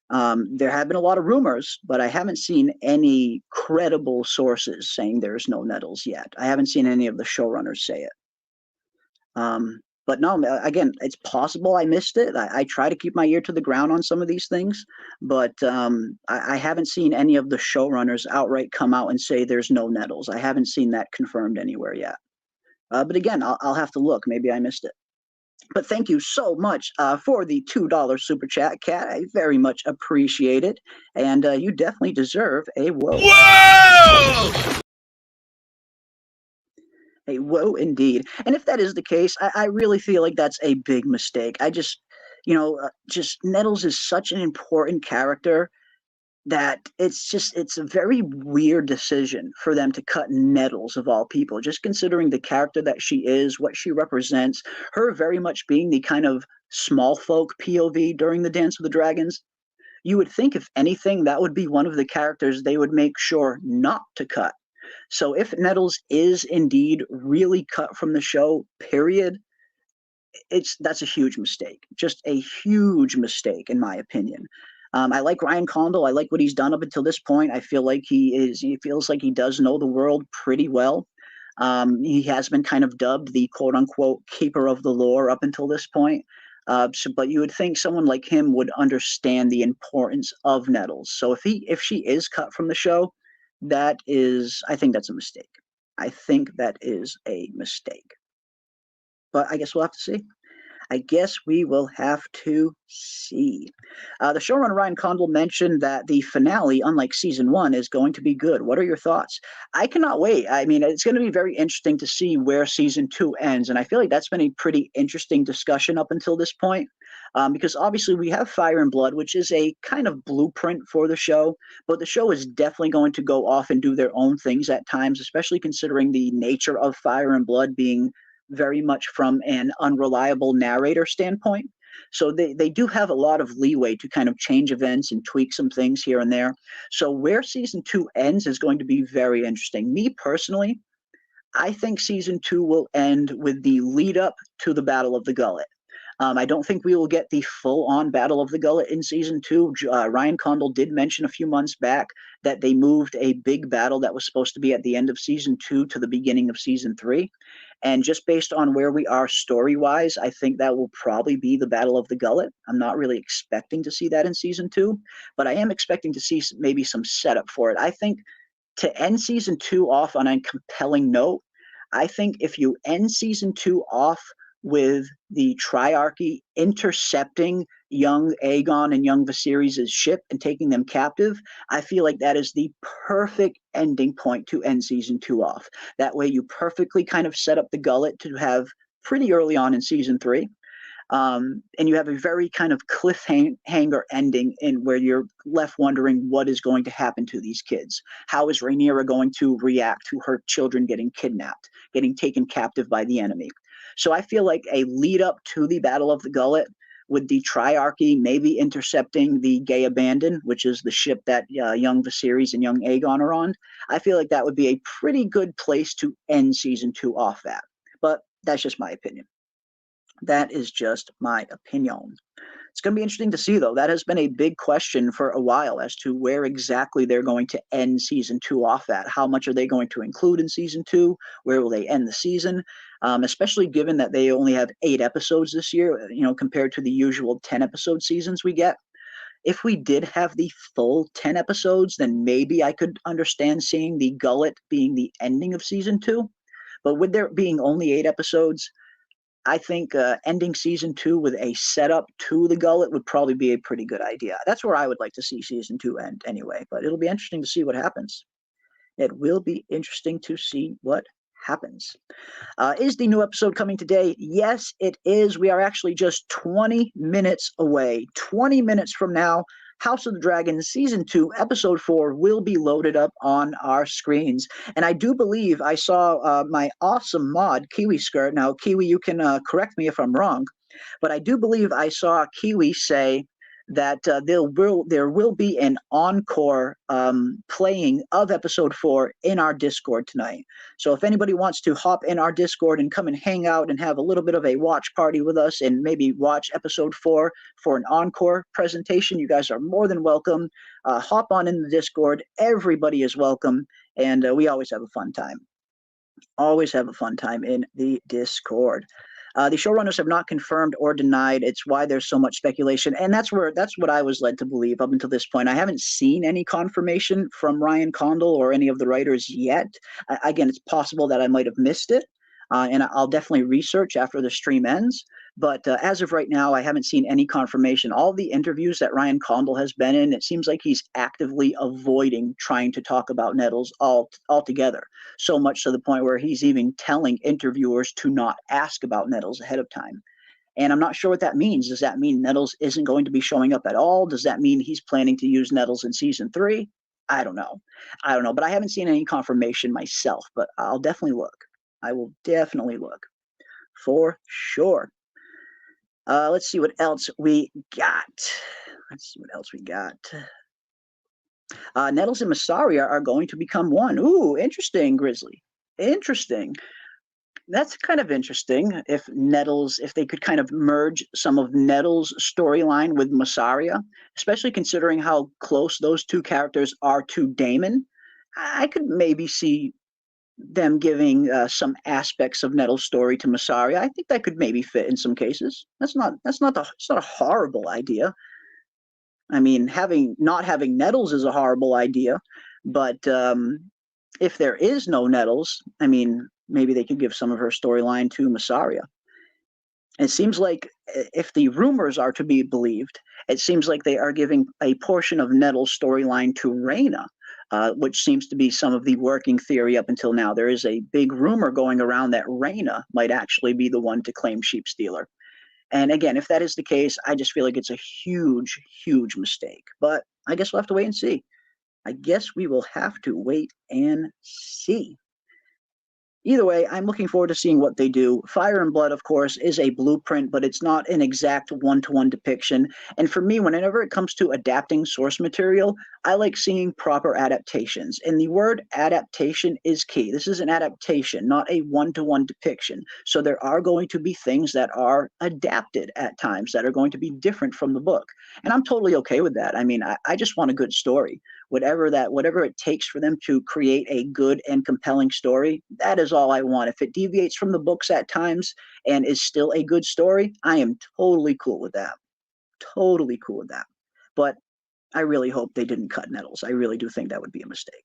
There have been a lot of rumors, but I haven't seen any credible sources saying there's no Nettles yet. I haven't seen any of the showrunners say it. But no, again, it's possible I missed it. I try to keep my ear to the ground on some of these things, but I haven't seen any of the showrunners outright come out and say there's no Nettles. I haven't seen that confirmed anywhere yet. But again, I'll have to look. Maybe I missed it. But thank you so much for the $2 super chat, Kat. I very much appreciate it. And you definitely deserve a whoa. Whoa! A whoa, indeed. And if that is the case, I really feel like that's a big mistake. I just, just Nettles is such an important character that it's a very weird decision for them to cut Nettles of all people, just considering the character that she is, what she represents, her very much being the kind of small folk POV during the Dance of the Dragons. You would think, if anything, that would be one of the characters they would make sure not to cut. So if Nettles is indeed really cut from the show, period, that's a huge mistake. Just a huge mistake, in my opinion. I like Ryan Condal. I like what he's done up until this point. I feel like he feels like he does know the world pretty well. He has been kind of dubbed the quote unquote keeper of the lore up until this point. But you would think someone like him would understand the importance of Nettles. So if she is cut from the show, I think that's a mistake. I think that is a mistake. But I guess we'll have to see. I guess we will have to see. The showrunner Ryan Condal mentioned that the finale, unlike season 1, is going to be good. What are your thoughts? I cannot wait. I mean, it's going to be very interesting to see where season 2 ends, and I feel like that's been a pretty interesting discussion up until this point, because obviously we have Fire and Blood, which is a kind of blueprint for the show, but the show is definitely going to go off and do their own things at times, especially considering the nature of Fire and Blood being very much from an unreliable narrator standpoint. So they do have a lot of leeway to kind of change events and tweak some things here and there. So where season 2 ends is going to be very interesting. Me personally, I think season 2 will end with the lead up to the Battle of the Gullet. I don't think we will get the full-on Battle of the Gullet in season 2. Ryan Condal did mention a few months back that they moved a big battle that was supposed to be at the end of season 2 to the beginning of season 3. And just based on where we are story-wise, I think that will probably be the Battle of the Gullet. I'm not really expecting to see that in season 2, but I am expecting to see maybe some setup for it. I think to end season 2 off on a compelling note, I think if you end season 2 off with the Triarchy intercepting young Aegon and young Viserys' ship and taking them captive, I feel like that is the perfect ending point to end season 2 off. That way you perfectly kind of set up the gullet to have pretty early on in season 3. And you have a very kind of cliffhanger ending in where you're left wondering what is going to happen to these kids. How is Rhaenyra going to react to her children getting kidnapped, getting taken captive by the enemy? So I feel like a lead up to the Battle of the Gullet with the Triarchy maybe intercepting the Gay Abandon, which is the ship that young Viserys and young Aegon are on. I feel like that would be a pretty good place to end season 2 off at. But that's just my opinion. That is just my opinion. It's going to be interesting to see, though. That has been a big question for a while as to where exactly they're going to end season 2 off at. How much are they going to include in season 2? Where will they end the season? Especially given that they only have 8 episodes this year, compared to the usual 10-episode seasons we get. If we did have the full 10 episodes, then maybe I could understand seeing the Gullet being the ending of season 2. But with there being only 8 episodes, I think ending season 2 with a setup to the Gullet would probably be a pretty good idea. That's where I would like to see season 2 end anyway, but it'll be interesting to see what happens. It will be interesting to see what happens. Is the new episode coming today? Yes, it is. We are actually just 20 minutes away. 20 minutes from now, House of the Dragon Season 2, Episode 4 will be loaded up on our screens. And I do believe I saw my awesome mod, Kiwi Skirt. Now, Kiwi, you can correct me if I'm wrong, but I do believe I saw Kiwi say that there will be an encore playing of Episode 4 in our Discord tonight. So if anybody wants to hop in our Discord and come and hang out and have a little bit of a watch party with us and maybe watch Episode 4 for an encore presentation, you guys are more than welcome. Hop on in the Discord. Everybody is welcome, and we always have a fun time. Always have a fun time in the Discord. The showrunners have not confirmed or denied. It's why there's so much speculation, and that's what I was led to believe up until this point. I haven't seen any confirmation from Ryan Condal or any of the writers yet. Again, it's possible that I might have missed it, and I'll definitely research after the stream ends. But as of right now, I haven't seen any confirmation. All the interviews that Ryan Condal has been in, it seems like he's actively avoiding trying to talk about Nettles altogether. So much to the point where he's even telling interviewers to not ask about Nettles ahead of time. And I'm not sure what that means. Does that mean Nettles isn't going to be showing up at all? Does that mean he's planning to use Nettles in season 3? I don't know. But I haven't seen any confirmation myself, but I'll definitely look. I will definitely look for sure. Let's see what else we got. Nettles and Mysaria are going to become one. Ooh, interesting, Grizzly. Interesting. That's kind of interesting if they could kind of merge some of Nettles' storyline with Mysaria, especially considering how close those two characters are to Daemon. I could maybe see them giving some aspects of Nettles' story to Mysaria. I think that could maybe fit in some cases. It's not a horrible idea. I mean, not having Nettles is a horrible idea, but if there is no Nettles, I mean, maybe they could give some of her storyline to Mysaria. It seems like, if the rumors are to be believed, it seems like they are giving a portion of Nettles' storyline to Rhaena, which seems to be some of the working theory up until now. There is a big rumor going around that Rhaena might actually be the one to claim Sheep Stealer. And again, if that is the case, I just feel like it's a huge, huge mistake. But I guess we'll have to wait and see. I guess we will have to wait and see. Either way, I'm looking forward to seeing what they do. Fire and Blood, of course, is a blueprint, but it's not an exact one-to-one depiction. And for me, whenever it comes to adapting source material, I like seeing proper adaptations. And the word adaptation is key. This is an adaptation, not a one-to-one depiction. So there are going to be things that are adapted at times that are going to be different from the book. And I'm totally okay with that. I mean, I just want a good story. Whatever it takes for them to create a good and compelling story, that is all I want. If it deviates from the books at times and is still a good story, I am totally cool with that. Totally cool with that. But I really hope they didn't cut Nettles. I really do think that would be a mistake.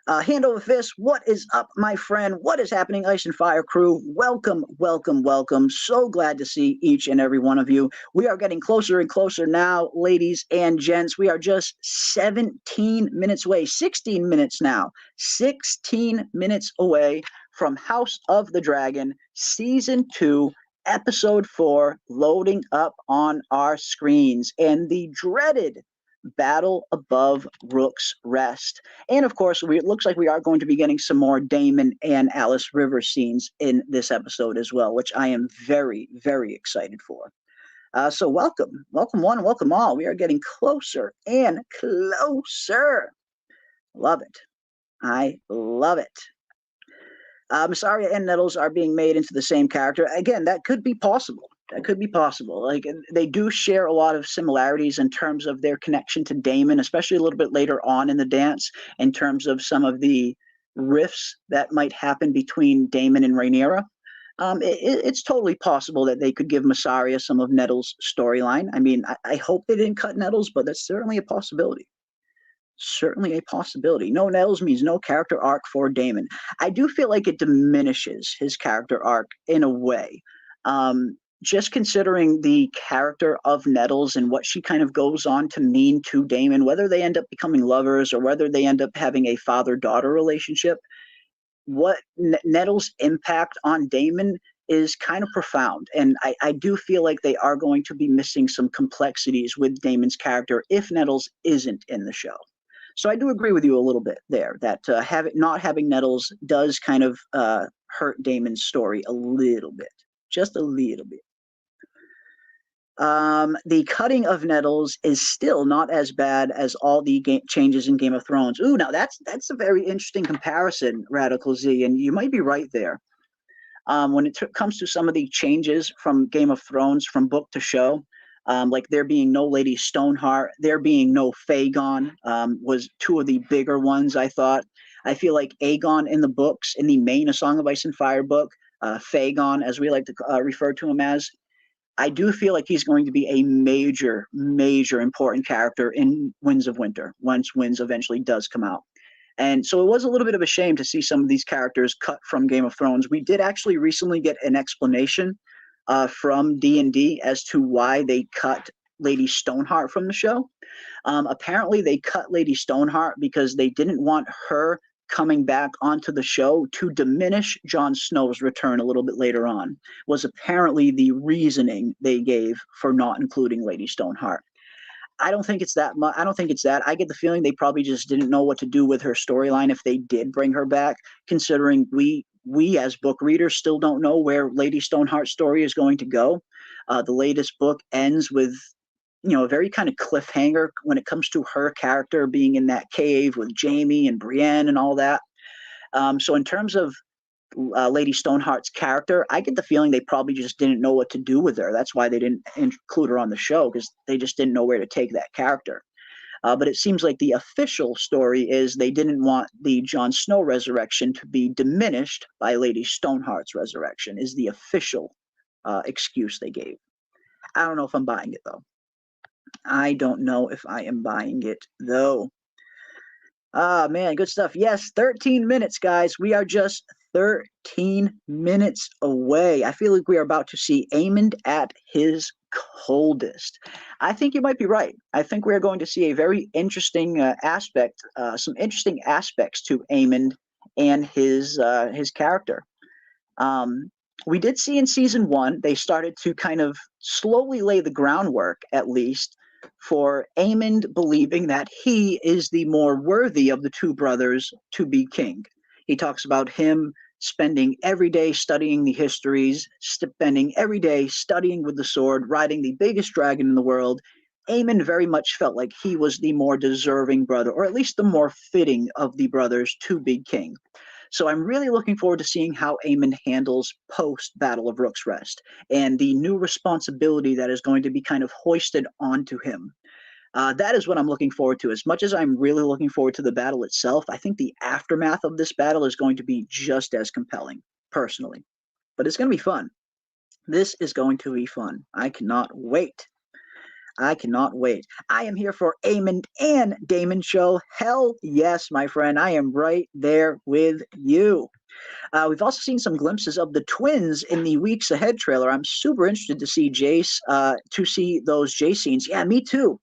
Hand over fist, what is up, my friend? What is happening, Ice and Fire crew? Welcome, welcome, welcome. So glad to see each and every one of you. We are getting closer and closer now, ladies and gents. We are just 17 minutes away, 16 minutes now, 16 minutes away from House of the Dragon, Season 2, Episode 4, loading up on our screens. And the dreaded Battle Above Rooks Rest. And of course, it looks like we are going to be getting some more Daemon and Alice River scenes in this episode as well, which I am very, very excited for. So welcome one, welcome all. We are getting closer and closer. Love it. I love it. Mysaria and Nettles are being made into the same character. Again, that could be possible. That could be possible. Like, they do share a lot of similarities in terms of their connection to Daemon, especially a little bit later on in the dance, in terms of some of the riffs that might happen between Daemon and Rhaenyra. It's totally possible that they could give Mysaria some of Nettles' storyline. I mean, I hope they didn't cut Nettles, but that's certainly a possibility. Certainly a possibility. No Nettles means no character arc for Daemon. I do feel like it diminishes his character arc in a way. Just considering the character of Nettles and what she kind of goes on to mean to Daemon, whether they end up becoming lovers or whether they end up having a father-daughter relationship, what Nettles' impact on Daemon is kind of profound. And I do feel like they are going to be missing some complexities with Daemon's character if Nettles isn't in the show. So I do agree with you a little bit there, that not having Nettles does kind of hurt Daemon's story a little bit. Just a little bit. The cutting of Nettles is still not as bad as all the changes in Game of Thrones. Ooh, now that's a very interesting comparison, Radical Z, and you might be right there. When it comes to some of the changes from Game of Thrones, from book to show, like there being no Lady Stoneheart, there being no Fagon, was two of the bigger ones, I thought. I feel like Aegon in the books, in the main A Song of Ice and Fire book, Fagon, as we like to refer to him as, I do feel like he's going to be a major, major important character in Winds of Winter, once Winds eventually does come out. And so it was a little bit of a shame to see some of these characters cut from Game of Thrones. We did actually recently get an explanation from D&D as to why they cut Lady Stoneheart from the show. Apparently, they cut Lady Stoneheart because they didn't want her coming back onto the show to diminish Jon Snow's return a little bit later on, was apparently the reasoning they gave for not including Lady Stoneheart. I don't think it's that much. I don't think it's that. I get the feeling they probably just didn't know what to do with her storyline if they did bring her back, considering we as book readers still don't know where Lady Stoneheart's story is going to go. The latest book ends with, a very kind of cliffhanger when it comes to her character being in that cave with Jaime and Brienne and all that. So in terms of Lady Stoneheart's character, I get the feeling they probably just didn't know what to do with her. That's why they didn't include her on the show, because they just didn't know where to take that character. But it seems like the official story is they didn't want the Jon Snow resurrection to be diminished by Lady Stoneheart's resurrection, is the official excuse they gave. I don't know if I'm buying it, though. I don't know if I am buying it, though. Ah, man, good stuff. Yes, 13 minutes, guys. We are just 13 minutes away. I feel like we are about to see Aemond at his coldest. I think you might be right. I think we're going to see a very interesting aspect, some interesting aspects to Aemond and his character. We did see in season 1, they started to kind of slowly lay the groundwork, at least, for Aemond believing that he is the more worthy of the two brothers to be king. He talks about him spending every day studying the histories, spending every day studying with the sword, riding the biggest dragon in the world. Aemond very much felt like he was the more deserving brother, or at least the more fitting of the brothers to be king. So I'm really looking forward to seeing how Aemond handles post-Battle of Rooks Rest and the new responsibility that is going to be kind of hoisted onto him. That is what I'm looking forward to. As much as I'm really looking forward to the battle itself, I think the aftermath of this battle is going to be just as compelling, personally. But it's going to be fun. This is going to be fun. I cannot wait. I cannot wait. I am here for Eamon and Damon show. Hell yes, my friend. I am right there with you. We've also seen some glimpses of the twins in the Weeks Ahead trailer. I'm super interested to see those Jace scenes. Yeah, me too.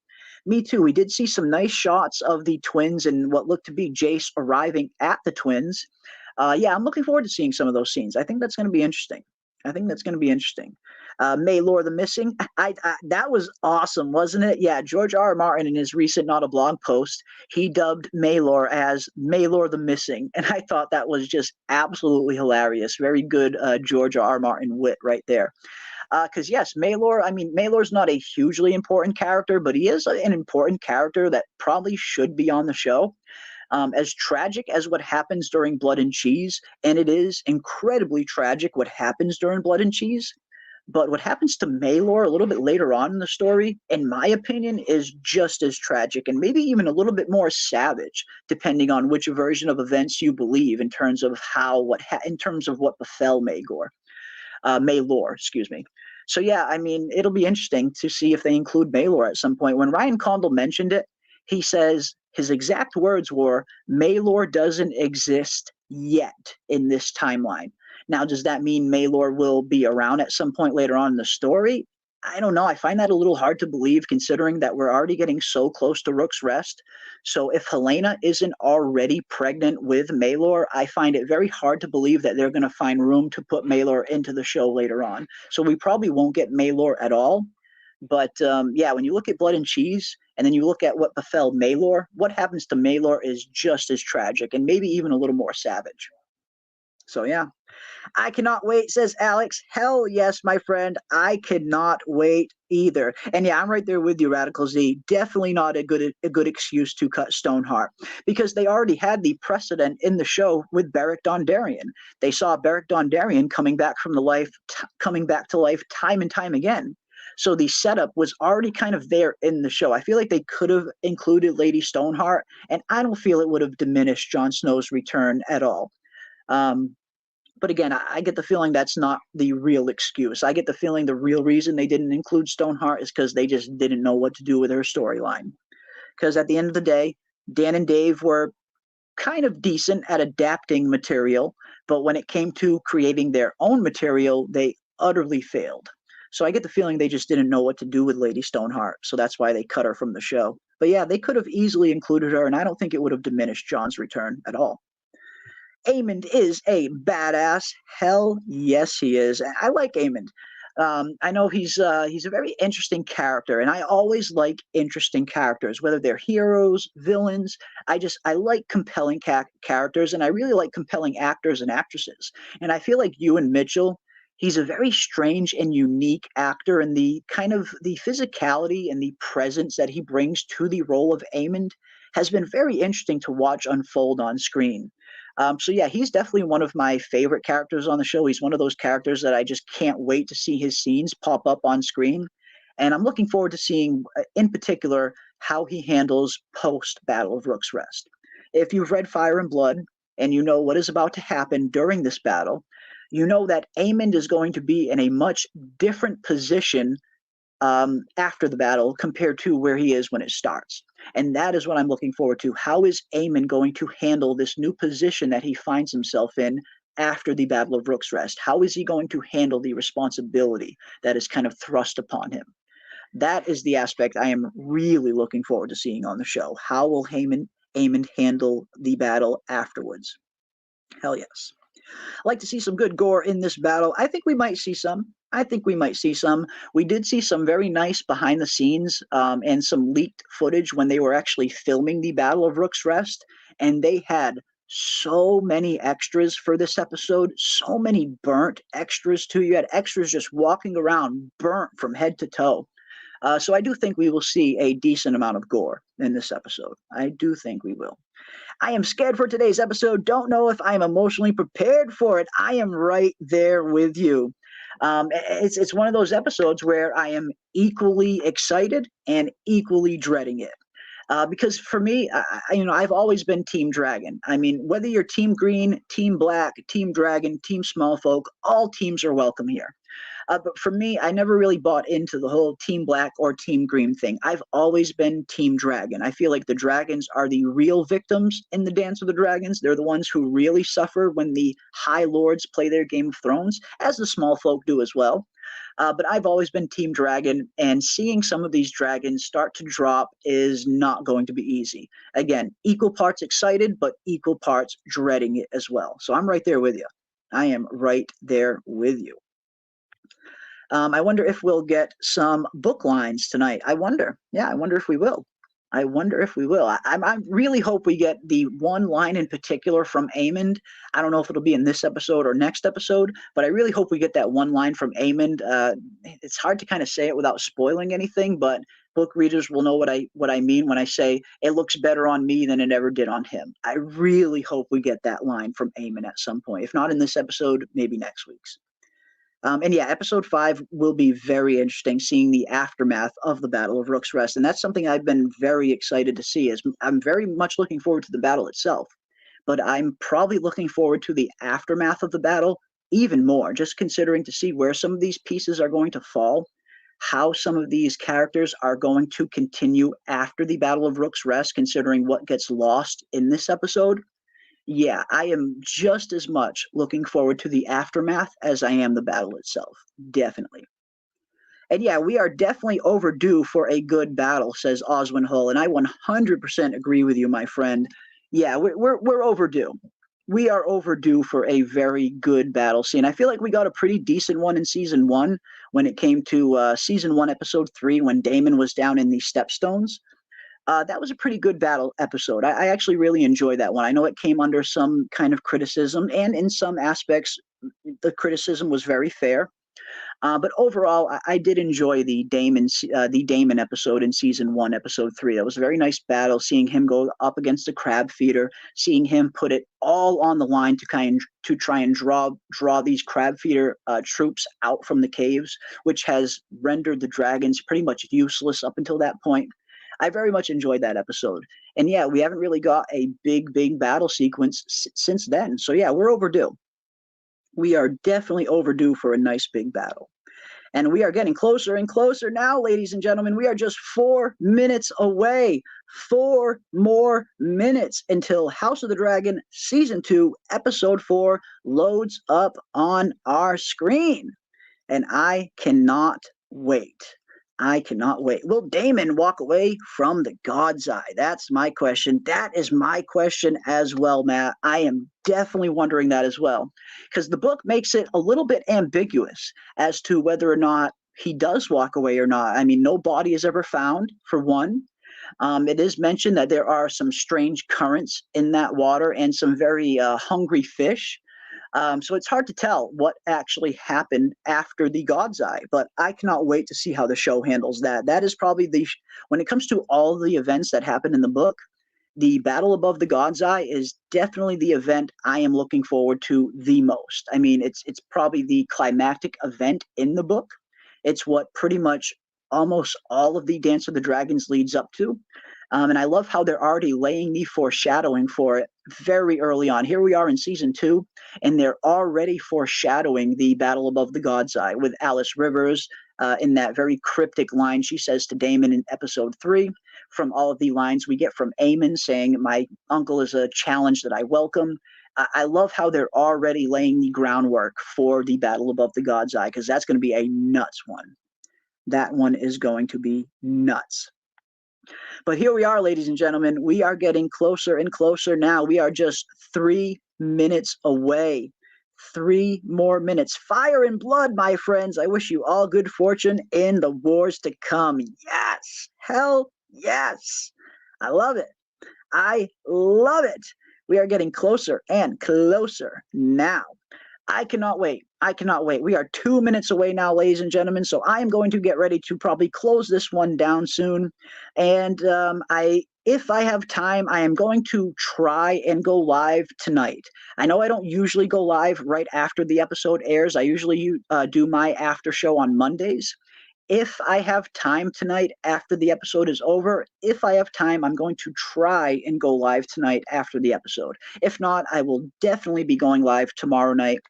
Me too. We did see some nice shots of the twins and what looked to be Jace arriving at the twins. Yeah, I'm looking forward to seeing some of those scenes. I think that's going to be interesting. Maylor the Missing. That was awesome, wasn't it? Yeah, George R. R. Martin in his recent Not a Blog post, he dubbed Maylor as Maylor the Missing, and I thought that was just absolutely hilarious. Very good George R. R. Martin wit right there. Because yes, Maylor's not a hugely important character, but he is an important character that probably should be on the show. As tragic as what happens during Blood and Cheese, and it is incredibly tragic what happens during Blood and Cheese, but what happens to Maylor a little bit later on in the story, in my opinion, is just as tragic and maybe even a little bit more savage, depending on which version of events you believe in terms of what befell Maylor, excuse me. So yeah, I mean, it'll be interesting to see if they include Maylor at some point. When Ryan Condal mentioned it, he says his exact words were, Maylor doesn't exist yet in this timeline. Now, does that mean Maylor will be around at some point later on in the story? I don't know. I find that a little hard to believe, considering that we're already getting so close to Rook's Rest. So if Helena isn't already pregnant with Maylor, I find it very hard to believe that they're going to find room to put Maylor into the show later on. So we probably won't get Maylor at all. But yeah, when you look at Blood and Cheese, and then you look at what befell Maylor, what happens to Maylor is just as tragic and maybe even a little more savage. So yeah, I cannot wait, says Alex. Hell yes, my friend. I cannot wait either. And yeah, I'm right there with you, Radical Z. Definitely not a good excuse to cut Stoneheart, because they already had the precedent in the show with Beric Dondarrion. They saw Beric Dondarrion coming back to life time and time again. So the setup was already kind of there in the show. I feel like they could have included Lady Stoneheart, and I don't feel it would have diminished Jon Snow's return at all. But again, I get the feeling that's not the real excuse. I get the feeling the real reason they didn't include Stoneheart is because they just didn't know what to do with her storyline. Because at the end of the day, Dan and Dave were kind of decent at adapting material, but when it came to creating their own material, they utterly failed. So I get the feeling they just didn't know what to do with Lady Stoneheart, so that's why they cut her from the show. But yeah, they could have easily included her, and I don't think it would have diminished Jon's return at all. Aemond is a badass. Hell yes, he is. I like Aemond. I know he's a very interesting character, and I always like interesting characters, whether they're heroes, villains. I like compelling characters, and I really like compelling actors and actresses. And I feel like Ewan Mitchell, he's a very strange and unique actor, and the kind of the physicality and the presence that he brings to the role of Aemond has been very interesting to watch unfold on screen. So yeah, he's definitely one of my favorite characters on the show. He's one of those characters that I just can't wait to see his scenes pop up on screen. And I'm looking forward to seeing, in particular, how he handles post-Battle of Rook's Rest. If you've read Fire and Blood, and you know what is about to happen during this battle, you know that Aemond is going to be in a much different position after the battle compared to where he is when it starts. And that is what I'm looking forward to. How is Aemond going to handle this new position that he finds himself in after the Battle of Rook's Rest? How is he going to handle the responsibility that is kind of thrust upon him? That is the aspect I am really looking forward to seeing on the show. How will Aemond handle the battle afterwards? Hell yes. I'd like to see some good gore in this battle. I think we might see some. We did see some very nice behind the scenes and some leaked footage when they were actually filming the Battle of Rook's Rest, and they had so many extras for this episode, so many burnt extras too. You had extras just walking around burnt from head to toe. So I do think we will see a decent amount of gore in this episode. I do think we will. I am scared for today's episode. Don't know if I am emotionally prepared for it. I am right there with you. It's one of those episodes where I am equally excited and equally dreading it. Because for me, I've always been Team Dragon. I mean, whether you're Team Green, Team Black, Team Dragon, Team Smallfolk, all teams are welcome here. But for me, I never really bought into the whole Team Black or Team Green thing. I've always been Team Dragon. I feel like the dragons are the real victims in the Dance of the Dragons. They're the ones who really suffer when the High Lords play their Game of Thrones, as the small folk do as well. But I've always been Team Dragon, and seeing some of these dragons start to drop is not going to be easy. Again, equal parts excited, but equal parts dreading it as well. So I'm right there with you. I am right there with you. I wonder if we'll get some book lines tonight. I wonder. Yeah, I wonder if we will. I wonder if we will. I really hope we get the one line in particular from Aemond. I don't know if it'll be in this episode or next episode, but I really hope we get that one line from Aemond. It's hard to kind of say it without spoiling anything, but book readers will know what I mean when I say it looks better on me than it ever did on him. I really hope we get that line from Aemond at some point. If not in this episode, maybe next week's. And yeah, episode 5 will be very interesting, seeing the aftermath of the Battle of Rooks Rest. And that's something I've been very excited to see. I'm very much looking forward to the battle itself, but I'm probably looking forward to the aftermath of the battle even more, just considering to see where some of these pieces are going to fall, how some of these characters are going to continue after the Battle of Rooks Rest, considering what gets lost in this episode. Yeah, I am just as much looking forward to the aftermath as I am the battle itself. Definitely. And yeah, we are definitely overdue for a good battle, says Oswin Hull, and I 100% agree with you, my friend. Yeah, we're overdue. We are overdue for a very good battle scene. I feel like we got a pretty decent one in season 1 when it came to season 1, episode 3, when Daemon was down in the Stepstones. That was a pretty good battle episode. I actually really enjoyed that one. I know it came under some kind of criticism, and in some aspects, the criticism was very fair. But overall, I did enjoy the Daemon episode in season 1, episode 3. That was a very nice battle, seeing him go up against a crab feeder, seeing him put it all on the line to try and draw these crab feeder troops out from the caves, which has rendered the dragons pretty much useless up until that point. I very much enjoyed that episode. And yeah, we haven't really got a big battle sequence since then. So yeah, we're overdue. We are definitely overdue for a nice big battle. And we are getting closer and closer now, ladies and gentlemen. We are just 4 minutes away. 4 more minutes until House of the Dragon Season 2, Episode 4 loads up on our screen. And I cannot wait. I cannot wait. Will Daemon walk away from the God's Eye? That's my question. That is my question as well, Matt. I am definitely wondering that as well, because the book makes it a little bit ambiguous as to whether or not he does walk away or not. I mean, no body is ever found, for one. It is mentioned that there are some strange currents in that water and some very hungry fish. So it's hard to tell what actually happened after the God's Eye, but I cannot wait to see how the show handles that. That is probably when it comes to all the events that happen in the book, the Battle Above the God's Eye is definitely the event I am looking forward to the most. I mean, it's probably the climactic event in the book. It's what pretty much almost all of the Dance of the Dragons leads up to. And I love how they're already laying the foreshadowing for it very early on. Here we are in season 2, and they're already foreshadowing the Battle Above the God's Eye with Alice Rivers in that very cryptic line she says to Daemon in episode 3. From all of the lines we get from Aemon saying, "My uncle is a challenge that I welcome." I love how they're already laying the groundwork for the Battle Above the God's Eye, because that's going to be a nuts one. That one is going to be nuts. But here we are, ladies and gentlemen. We are getting closer and closer now. We are just 3 minutes away. 3 more minutes. Fire and blood, my friends. I wish you all good fortune in the wars to come. Yes. Hell yes. I love it. I love it. We are getting closer and closer now. I cannot wait. I cannot wait. We are 2 minutes away now, ladies and gentlemen, so I am going to get ready to probably close this one down soon. And if I have time, I am going to try and go live tonight. I know I don't usually go live right after the episode airs. I usually do my after show on Mondays. If I have time tonight after the episode is over, if I have time, I'm going to try and go live tonight after the episode. If not, I will definitely be going live tomorrow night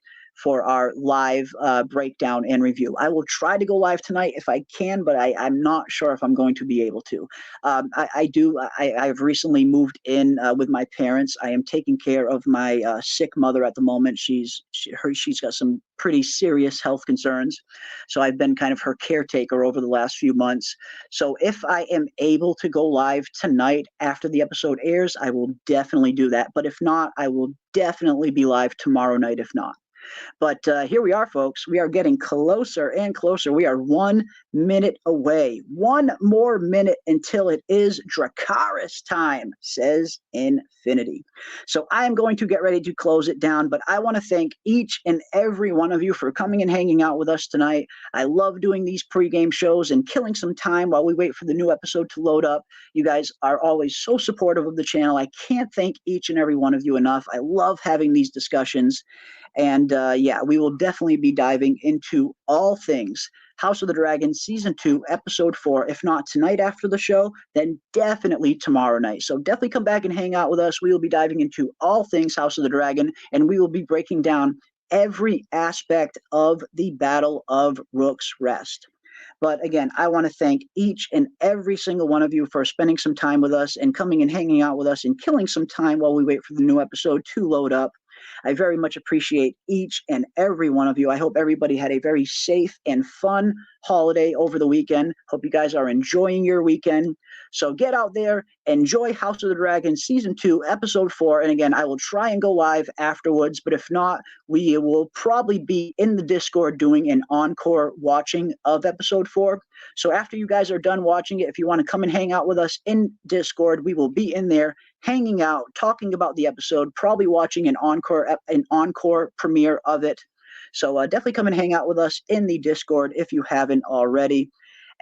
for our live breakdown and review. I will try to go live tonight if I can, but I'm not sure if I'm going to be able to. I've recently moved in with my parents. I am taking care of my sick mother at the moment. She's got some pretty serious health concerns, so I've been kind of her caretaker over the last few months. So if I am able to go live tonight after the episode airs, I will definitely do that. But if not, I will definitely be live tomorrow night if not. But here we are, folks. We are getting closer and closer. We are 1 minute away. One more minute until it is Dracarys time, says Infinity. So I am going to get ready to close it down, but I want to thank each and every one of you for coming and hanging out with us tonight. I love doing these pregame shows and killing some time while we wait for the new episode to load up. You guys are always so supportive of the channel. I can't thank each and every one of you enough. I love having these discussions. And yeah, we will definitely be diving into all things House of the Dragon Season 2, Episode 4. If not tonight after the show, then definitely tomorrow night. So definitely come back and hang out with us. We will be diving into all things House of the Dragon, and we will be breaking down every aspect of the Battle of Rooks Rest. But again, I want to thank each and every single one of you for spending some time with us and coming and hanging out with us and killing some time while we wait for the new episode to load up. I very much appreciate each and every one of you. I hope everybody had a very safe and fun holiday over the weekend. Hope you guys are enjoying your weekend. So get out there, enjoy House of the Dragon Season 2, Episode 4. And again, I will try and go live afterwards, but if not, we will probably be in the Discord doing an encore watching of Episode 4. So after you guys are done watching it, if you want to come and hang out with us in Discord, we will be in there hanging out, talking about the episode, probably watching an encore premiere of it. So definitely come and hang out with us in the Discord if you haven't already.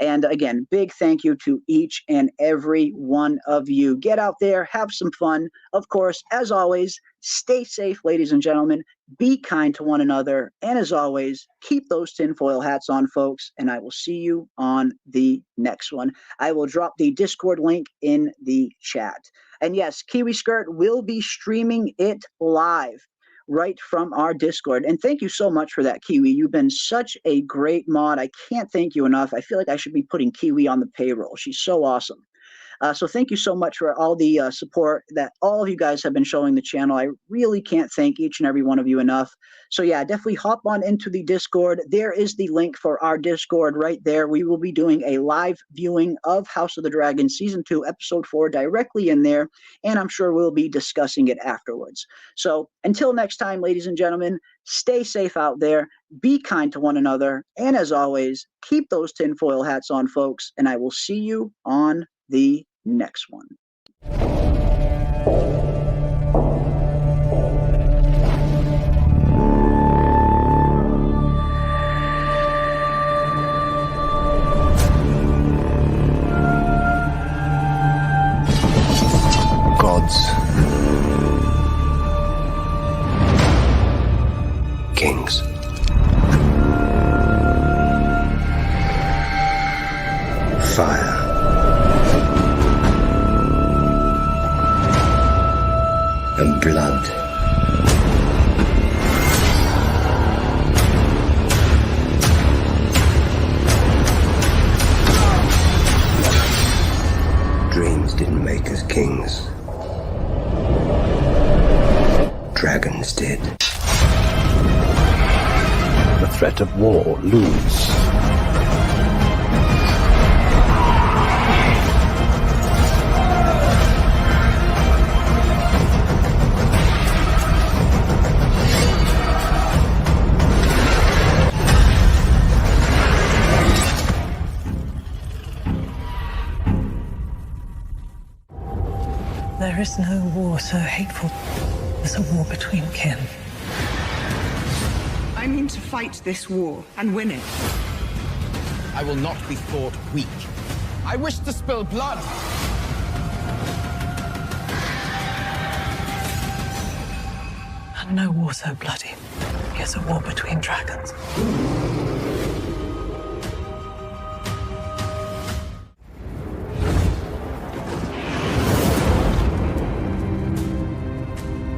And again, big thank you to each and every one of you. Get out there, have some fun. Of course, as always, stay safe, ladies and gentlemen. Be kind to one another. And as always, keep those tinfoil hats on, folks. And I will see you on the next one. I will drop the Discord link in the chat. And yes, Kiwi Skirt will be streaming it live right from our Discord. And thank you so much for that, Kiwi. You've been such a great mod. I can't thank you enough. I feel like I should be putting Kiwi on the payroll. She's so awesome. So thank you so much for all the support that all of you guys have been showing the channel. I really can't thank each and every one of you enough. So yeah, definitely hop on into the Discord. There is the link for our Discord right there. We will be doing a live viewing of House of the Dragon Season 2, Episode 4 directly in there, and I'm sure we'll be discussing it afterwards. So until next time, ladies and gentlemen, stay safe out there, be kind to one another, and as always, keep those tinfoil hats on, folks, and I will see you on the next one. Gods, kings, fire, and blood. Dreams didn't make us kings. Dragons did. The threat of war looms. There is no war so hateful as a war between kin. I mean to fight this war and win it. I will not be thought weak. I wish to spill blood. And no war so bloody as a war between dragons.